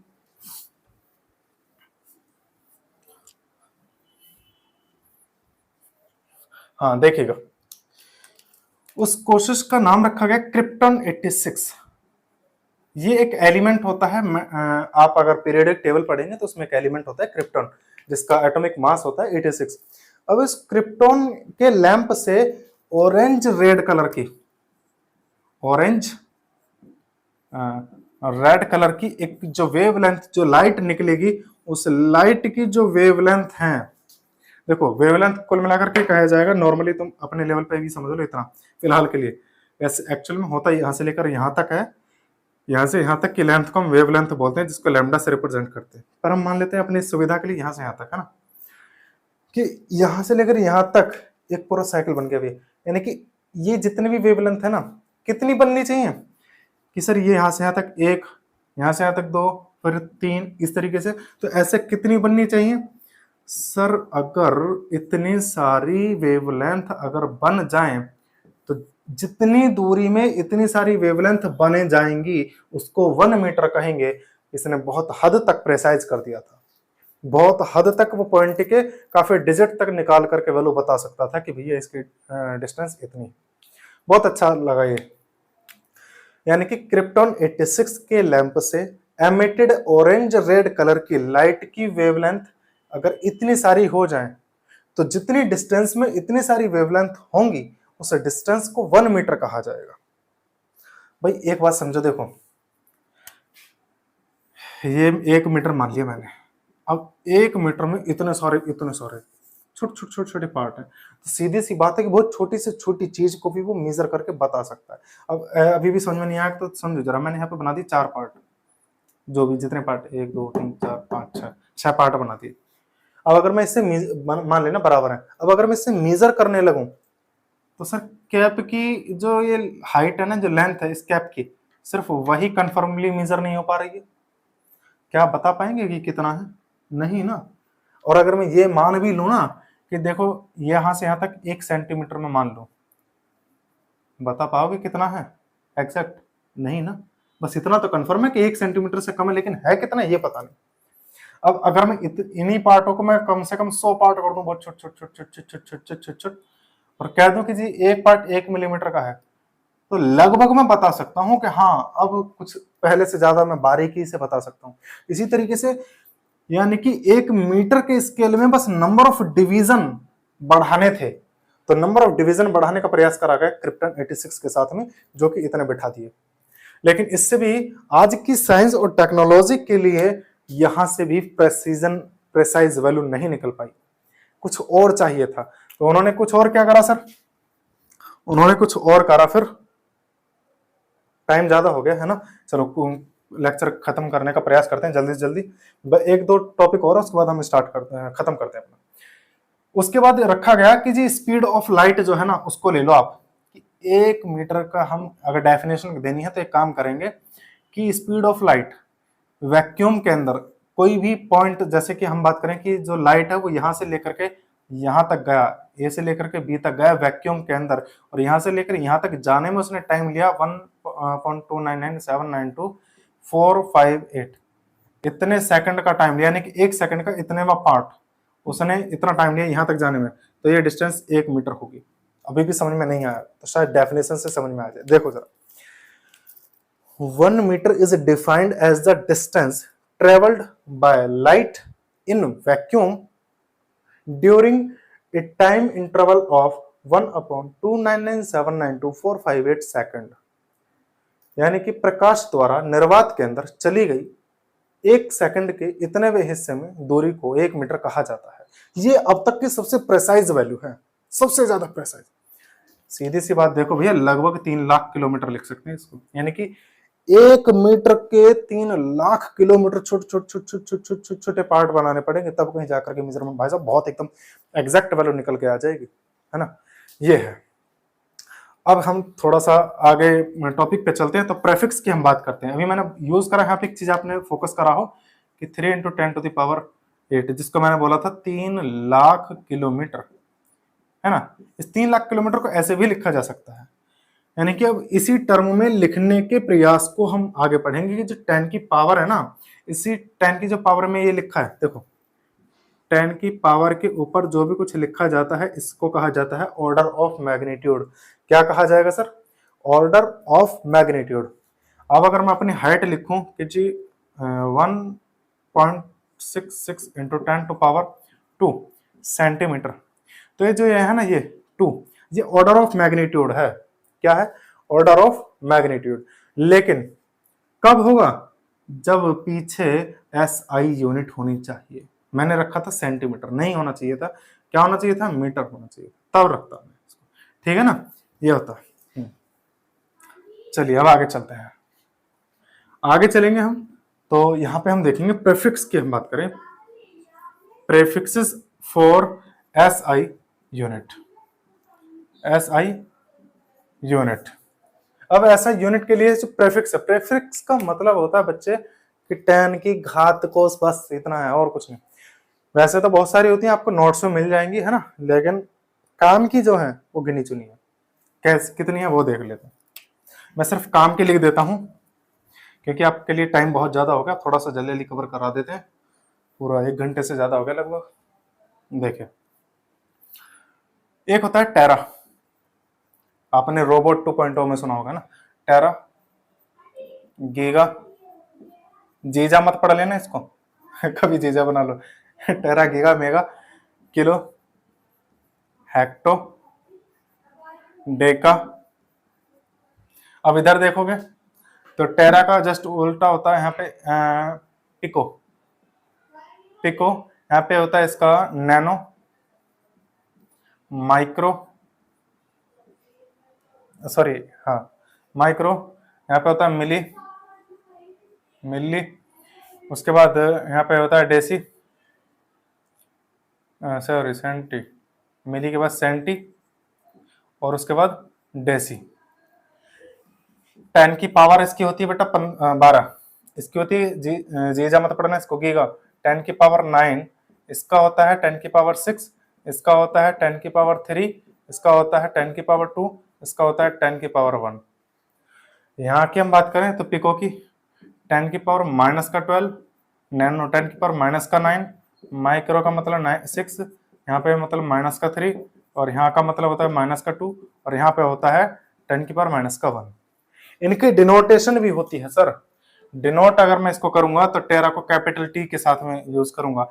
हाँ देखिएगा, उस कोशिश का नाम रखा गया क्रिप्टन 86। ये एक एलिमेंट होता है, आप अगर पीरियोडिक टेबल पढ़ेंगे तो उसमें एक एलिमेंट होता है क्रिप्टन, जिसका एटॉमिक मास होता है 86। अब इस क्रिप्टन के लैंप से ऑरेंज रेड कलर की, ऑरेंज रेड कलर की एक जो वेवलेंथ, जो लाइट निकलेगी, उस लाइट की जो वेवलेंथ है, देखो वेवलेंथ कुल मिलाकर के कहा जाएगा, नॉर्मली तुम अपने लेवल पे भी समझ लो इतना फिलहाल के लिए। वैसे एक्चुअल में होता है यहां से लेकर यहां तक है, यहां से यहां तक की लेंथ को हम वेवलेंथ बोलते हैं, जिसको लैम्डा से रिप्रेजेंट करते हैं। पर हम मान लेते हैं अपनी सुविधा के लिए यहां से यहां तक, है ना, कि यहां से लेकर यहां तक एक पूरा साइकिल बन गया। यानी कि ये जितनी भी वेवलेंथ है ना, कितनी बननी चाहिए कि सर ये यहां से यहां तक 1, यहां से यहां तक 2, फिर 3, इस तरीके से। तो ऐसे कितनी बननी चाहिए सर, अगर इतनी सारी वेवलेंथ अगर बन जाएं तो जितनी दूरी में इतनी सारी वेवलेंथ बने जाएंगी उसको 1 मीटर कहेंगे। इसने बहुत हद तक प्रेसाइज कर दिया था, बहुत हद तक वो पॉइंट के काफी डिजिट तक निकाल करके वैल्यू बता सकता था कि भैया इसकी डिस्टेंस इतनी। बहुत अच्छा लगा ये। यानी कि क्रिप्टन 86 के लैंप से एमिटेड ऑरेंज रेड कलर की लाइट की वेवलेंथ अगर इतनी सारी हो जाए तो जितनी डिस्टेंस में इतनी सारी वेवलेंथ होंगी उस डिस्टेंस को 1 मीटर कहा जाएगा। भाई एक बात समझो, देखो ये 1 मीटर मान लिया मैंने, अब 1 मीटर में इतने सारे छोटे छोटे छोटे छोटे पार्ट हैं, तो सीधी सी बात है कि बहुत छोटी से छोटी चीज को भी वो मेजर करके बता सकता है। अब अभी भी समझ में नहीं आया तो समझो जरा, मैंने यहाँ पे बना दी 4 पार्ट, जो भी जितने पार्ट 1 2 3 4 5 6 पार्ट बना दिए। अब अगर मैं इससे मान लेना बराबर है, अब अगर मैं इससे मेजर करने लगूं तो सर कैप की जो ये हाइट है ना, जो लेंथ है इस कैप की, सिर्फ वही कंफर्मली मेजर नहीं हो पा रही है। क्या आप बता पाएंगे कि कितना है? नहीं ना। और अगर मैं ये मान भी लूं ना कि देखो यहां से यहां तक 1 सेंटीमीटर में मान लो, बता पाओगे कितना है एग्जैक्ट? नहीं ना। बस इतना तो कंफर्म है कि 1 सेंटीमीटर से कम है, लेकिन है कितना ये पता नहीं। अब अगर मैं इन्हीं पार्टों को मैं कम से कम 100 पार्ट कर दूं, बहुत छोट छोट छोट छोट छोट छोट छोट छोट छोट, और कह दूं कि जी एक पार्ट 1 मिलीमीटर का है, तो लगभग मैं बता सकता हूं कि हाँ अब कुछ पहले से ज्यादा मैं बारीकी से बता सकता हूं। इसी तरीके से यानी कि 1 मीटर के स्केल में बस नंबर ऑफ डिवीजन बढ़ाने थे, तो नंबर ऑफ डिवीजन बढ़ाने का प्रयास करा गया क्रिप्टन 86 के साथ में, जो कि इतने बिठा दिए। लेकिन इससे भी आज की साइंस और टेक्नोलॉजी के लिए यहां से भी प्रेसाइज वैल्यू नहीं निकल पाई, कुछ और चाहिए था। तो उन्होंने कुछ और क्या करा सर? उन्होंने कुछ और करा। फिर टाइम ज्यादा हो गया है ना, चलो लेक्चर खत्म करने का प्रयास करते हैं जल्दी से जल्दी। 1-2 टॉपिक और, उसके बाद हम स्टार्ट करते हैं, खत्म करते हैं अपना। उसके बाद रखा गया कि जी स्पीड ऑफ लाइट जो है ना उसको ले लो आप, 1 मीटर का हम अगर डेफिनेशन देनी है तो एक काम करेंगे कि स्पीड ऑफ लाइट वैक्यूम के अंदर कोई भी पॉइंट, जैसे कि हम बात करें कि जो लाइट है वो यहां से लेकर के यहां तक गया, ए से लेकर के बी तक गया वैक्यूम के अंदर, और यहां से लेकर यहां तक जाने में उसने टाइम लिया 1.299792.458, इतने सेकंड का टाइम लिया, यानी कि 1 सेकंड का इतनेवा पार्ट उसने इतना टाइम लिया यहां तक जाने में, तो ये डिस्टेंस 1 मीटर होगी। अभी भी समझ में नहीं आया तो शायद डेफिनेशन से समझ में आ जाए। देखो जरा, 1 meter is defined as the distance traveled by light in vacuum during a time interval of 1/299792458 second, यानी कि प्रकाश द्वारा निर्वात के अंदर चली गई 1 सेकंड के इतने हिस्से में दूरी को 1 मीटर कहा जाता है। ये अब तक की सबसे प्रेसाइज वैल्यू है, सबसे ज्यादा प्रेसाइज। सीधी सी बात देखो भैया, लगभग 3 लाख किलोमीटर लिख सकते हैं इसको, यानी कि 1 मीटर के 3 लाख किलोमीटर छोटे छोटे छोटे छोटे छोटे छोटे पार्ट बनाने पड़ेंगे, तब कहीं जाकर के मेजरमेंट भाई साहब बहुत एकदम एग्जैक्ट वैल्यू निकल के आ जाएगी, है ना। ये है। अब हम थोड़ा सा आगे टॉपिक पे चलते हैं, तो प्रेफिक्स की हम बात करते हैं। अभी मैंने यूज करा यहाँ पे एक चीज आपने फोकस करा हो कि 3 × 10⁸, जिसको मैंने बोला था 3 लाख किलोमीटर, है ना। इस 3 लाख किलोमीटर को ऐसे भी लिखा जा सकता है, यानी कि अब इसी टर्म में लिखने के प्रयास को हम आगे पढ़ेंगे कि जो 10 की पावर है ना, इसी 10 की जो पावर में ये लिखा है, देखो 10 की पावर के ऊपर जो भी कुछ लिखा जाता है इसको कहा जाता है ऑर्डर ऑफ मैग्नीट्यूड। क्या कहा जाएगा सर? Order of magnitude. अब अगर मैं अपनी हाइट लिखूं कि जी 1.66 × 10⁻² सेंटीमीटर, तो ये जो है ना ये 2, ये ऑर्डर ऑफ मैग्नीट्यूड है। क्या है? Order of magnitude. लेकिन कब होगा? जब पीछे एसआई यूनिट होनी चाहिए। मैंने रखा था सेंटीमीटर, नहीं होना चाहिए था, क्या होना चाहिए था? मीटर होना चाहिए, तब रखता मैं इसको, ठीक है ना। ये होता है। चलिए अब आगे चलते हैं, आगे चलेंगे हम। तो यहां पे हम देखेंगे प्रेफिक्स की हम बात करें, prefixes for SI unit, SI unit. अब ऐसा यूनिट के लिए जो प्रेफिक्स है, प्रेफिक्स का मतलब होता है बच्चे कि 10 की घात को, बस इतना है और कुछ नहीं। वैसे तो बहुत सारी होती हैं, आपको नोट्स में मिल जाएंगी, है ना, लेकिन काम की जो है वो गिनी चुनी है। कैसे कितनी है वो देख लेते हैं। मैं सिर्फ काम के लिख देता हूं क्योंकि आपके लिए टाइम बहुत ज्यादा हो गया, थोड़ा सा जल्दी कवर करा देते हैं, पूरा 1 घंटे से ज्यादा हो गया लगभग। देखिए, एक होता है टेरा, आपने रोबोट 2.0 में सुना होगा ना, टेरा, गीगा, जीजा मत पढ़ लेना इसको कभी जीजा बना लो tera, giga, mega, kilo, hecto, deca. अब इधर देखोगे तो टेरा का जस्ट उल्टा होता है यहाँ पे पिको। पिको यहाँ पे होता है इसका नैनो, माइक्रो, सॉरी हाँ माइक्रो, यहाँ पे होता है मिली, मिली। उसके बाद यहाँ पे होता है डेसी, सॉरी सेंटी, मिली के बाद सेंटी, और उसके बाद डेसी। 10 की पावर इसकी होती है बेटा 12, इसकी होती है जीजा मत पढ़ना इसको, गीगा। 10 की पावर 9 इसका होता है, 10 की पावर 6 इसका होता है, 10 की पावर 3 इसका होता है, 10 की पावर 2 इसका होता है, 10 की पावर 1। यहाँ की हम बात करें तो पिको की 10 की पावर माइनस का 12, नैनो 10 की पावर माइनस का 9, माइक्रो का मतलब 6, यहाँ पे मतलब माइनस का 3, और यहाँ का मतलब होता है माइनस का 2, और यहाँ पे होता है 10 की पावर माइनस का 1। इनकी डिनोटेशन भी होती है सर। डिनोट अगर मैं इसको करूंगा तो टेरा को कैपिटल टी के साथ में यूज करूंगा,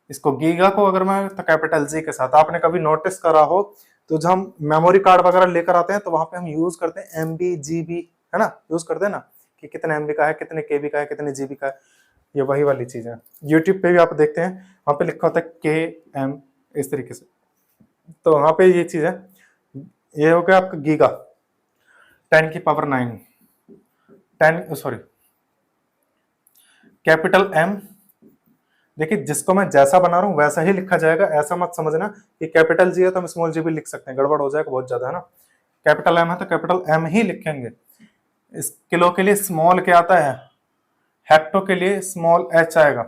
इसको गीगा को अगर मैं तो कैपिटल जी के साथ। आपने कभी नोटिस करा हो तो जब हम मेमोरी कार्ड वगैरह लेकर आते हैं तो वहां पे हम यूज करते हैं एमबी जीबी, है ना, यूज करते हैं ना कि कितने एमबी का है, कितने केबी का है, कितने जीबी का है। ये वही वाली चीज है। यूट्यूब पे भी आप देखते हैं वहां पे लिखा होता है के एम, इस तरीके से। तो वहां पे ये चीज है। ये हो गया आपका गीगा 10 की पावर 9, 10 सॉरी कैपिटल एम। देखिए जिसको मैं जैसा बना रहा हूं वैसा ही लिखा जाएगा, ऐसा मत समझना कि कैपिटल जी है तो हम स्मॉल जी भी लिख सकते हैं, गड़बड़ हो जाएगा बहुत ज्यादा, है ना। कैपिटल एम है तो कैपिटल एम ही लिखेंगे। इस किलो के लिए स्मॉल क्या आता है, हेक्टो के लिए स्मॉल एच आएगा,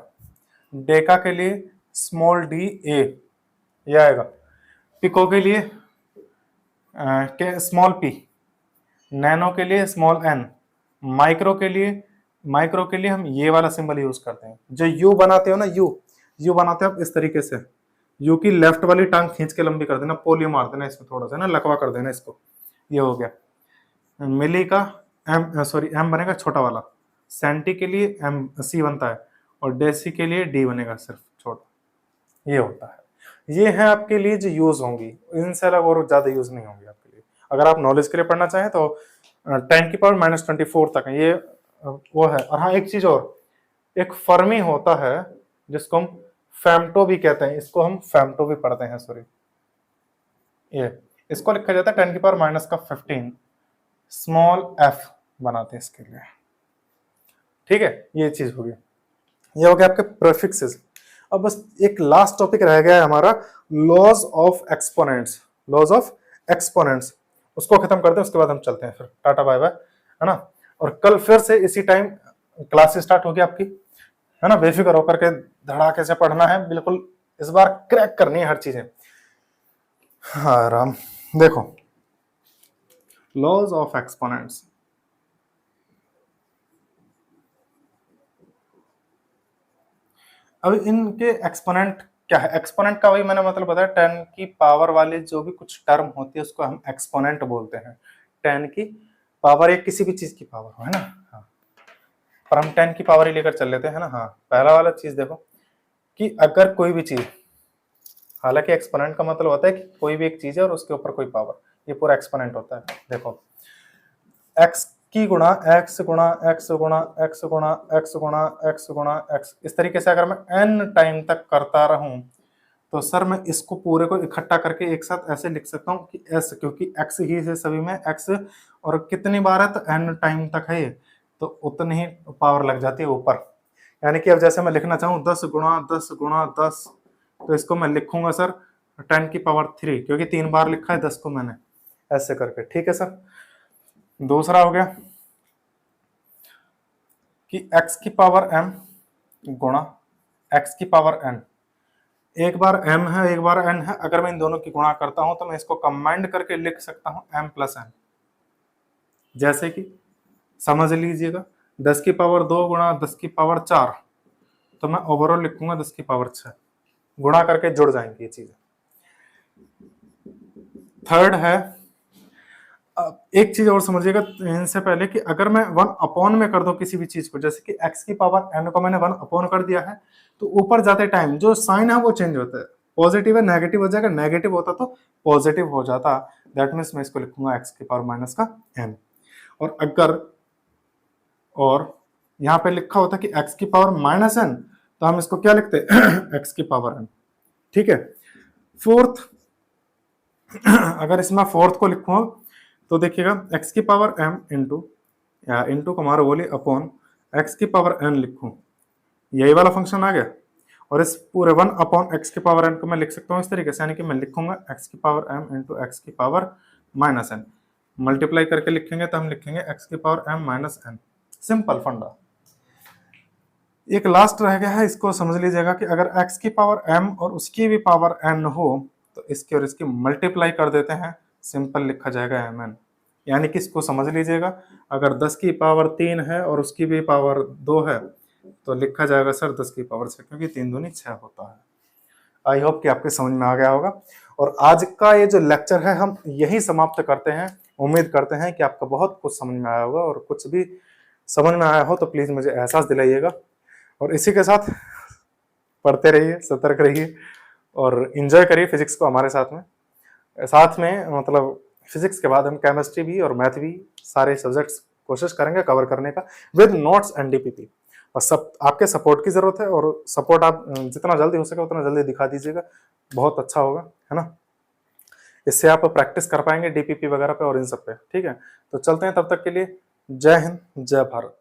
डेका के लिए स्मॉल डी ए ये आएगा, पिको के लिए स्मॉल पी, नैनो के लिए स्मॉल एन, माइक्रो के लिए हम ये वाला सिंबल यूज करते हैं। जो यू बनाते हो ना, यू बनाते हो आप इस तरीके से, यू की लेफ्ट वाली टांग खींच के लंबी कर देना, पोलियो मार देना इसमें थोड़ा सा ना, लकवा कर देना इसको, ये हो गया। मिली का एम बनेगा छोटा वाला, सेंटी के लिए एम सी बनता है, और डेसी के लिए डी बनेगा सिर्फ छोटा, ये होता है। ये है आपके लिए जो यूज होंगी, इनसे अलग और ज्यादा यूज नहीं होंगी आपके लिए। अगर आप नॉलेज के लिए पढ़ना चाहें तो 10 की पावर -24 तक है, ये वो है। और हाँ एक चीज और, एक फर्मी होता है जिसको हम फेम्टो भी कहते हैं, इसको हम फेम्टो भी पढ़ते हैं, सॉरी ये इसको लिखा जाता है 10 की पावर माइनस का 15, स्मॉल एफ बनाते हैं इसके लिए, ठीक है। ये चीज होगी, ये हो गया आपके प्रीफिक्सेस। अब बस एक लास्ट टॉपिक रह गया है हमारा, laws of exponents. Laws of exponents उसको खत्म करते हैं, उसके बाद हम चलते हैं फिर, टाटा बाय बाय, है ना। और कल फिर से इसी टाइम क्लास स्टार्ट होगी आपकी, है ना। बेफिक्र होकर के धड़ाके से पढ़ना है, बिल्कुल इस बार क्रैक करनी है हर चीजें। हाँ राम, देखो लॉज ऑफ एक्सपोनेंट्स। अब इनके एक्सपोनेंट क्या है, एक्सपोनेंट का वही मैंने मतलब बताया, 10 की पावर वाली जो भी कुछ टर्म होती है उसको हम एक्सपोनेंट बोलते हैं। 10 की पावर, एक किसी भी चीज की पावर हो, है ना। हाँ, पर हम 10 की पावर ही लेकर चल लेते हैं ना। हाँ, पहला वाला चीज देखो कि अगर कोई भी चीज, हालांकि एक्सपोनेंट का मतलब होता है कि कोई भी एक चीज है और उसके ऊपर कोई पावर, ये पूरा एक्सपोनेंट होता है। देखो एक्स की गुणा एक्स गुणा एक्स गुणा एक्स गुणा एक्स गुणा एक्स गुणा एक्स, इस तरीके से अगर मैं n टाइम तक करता रहूं तो सर मैं इसको पूरे को इकट्ठा करके एक साथ ऐसे लिख सकता हूं कि s, क्योंकि x ही से सभी में x, और कितनी बार है तो n टाइम तक है ये, तो उतनी ही पावर लग जाती है ऊपर। यानी कि अब जैसे मैं लिखना चाहूँ 10 गुणा 10 गुणा 10, तो इसको मैं लिखूंगा सर 10 की पावर 3, क्योंकि 3 बार लिखा है 10 को मैंने, ऐसे करके, ठीक है सर। दूसरा हो गया कि x की पावर m गुणा x की पावर n, एक बार m है एक बार n है, अगर मैं इन दोनों की गुणा करता हूं तो मैं इसको कंबाइंड करके लिख सकता हूं m प्लस n। जैसे कि समझ लीजिएगा 10 की पावर 2 गुणा 10 की पावर 4, तो मैं ओवरऑल लिखूंगा 10 की पावर 6, गुणा करके जुड़ जाएंगी ये चीजें। थर्ड है, एक चीज और समझिएगा इनसे पहले कि अगर मैं 1 अपॉन में कर दूं किसी भी चीज को, जैसे कि x की पावर n को मैंने 1 अपॉन कर दिया है, तो ऊपर जाते टाइम जो साइन है वो चेंज होता है, पॉजिटिव है नेगेटिव हो जाएगा, नेगेटिव होता तो पॉजिटिव हो जाता। दैट मीन्स मैं इसको लिखूंगा एक्स की पावर माइनस का एन। और अगर और यहाँ पे लिखा होता कि एक्स की पावर माइनस एन, तो हम इसको क्या लिखते एक्स की पावर एन। ठीक है। फोर्थ, अगर इसमें फोर्थ को लिखूंगा तो देखिएगा एक्स की पावर एम इंटू को हमारा बोलिए अपॉन एक्स की पावर एन लिखूं, यही वाला फंक्शन आ गया। और इस पूरे 1 अपॉन एक्स की पावर एन को मैं लिख सकता हूँ इस तरीके से, यानी कि मैं लिखूंगा एक्स की पावर एम इंटू एक्स की पावर माइनस एन। मल्टीप्लाई करके लिखेंगे तो हम लिखेंगे एक्स की power m minus n. Simple फंडा। एक लास्ट रह गया है, इसको समझ लीजिएगा कि अगर x की पावर m और उसकी भी पावर n हो तो इसकी और इसकी मल्टीप्लाई कर देते हैं, सिंपल लिखा जाएगा mn। यानी कि इसको समझ लीजिएगा, अगर 10 की पावर 3 है और उसकी भी पावर 2 है तो लिखा जाएगा सर 10 की पावर 6, क्योंकि 3 दूनी 6 होता है। आई होप कि आपके समझ में आ गया होगा। और आज का ये जो लेक्चर है हम यही समाप्त करते हैं। उम्मीद करते हैं कि आपको बहुत कुछ समझ में आया होगा, और कुछ भी समझ में आया हो तो प्लीज मुझे एहसास दिलाइएगा। और इसी के साथ पढ़ते रहिए, सतर्क रहिए और एंजॉय करिए फिजिक्स को हमारे साथ में। मतलब फिजिक्स के बाद हम केमिस्ट्री भी और मैथ भी सारे सब्जेक्ट्स कोशिश करेंगे कवर करने का विद नोट्स एंड डीपीपी। और सब आपके सपोर्ट की जरूरत है, और सपोर्ट आप जितना जल्दी हो सके उतना जल्दी दिखा दीजिएगा, बहुत अच्छा होगा, है ना। इससे आप प्रैक्टिस कर पाएंगे डीपीपी वगैरह पे और इन सब पे। ठीक है, तो चलते हैं, तब तक के लिए जय हिंद जय भारत।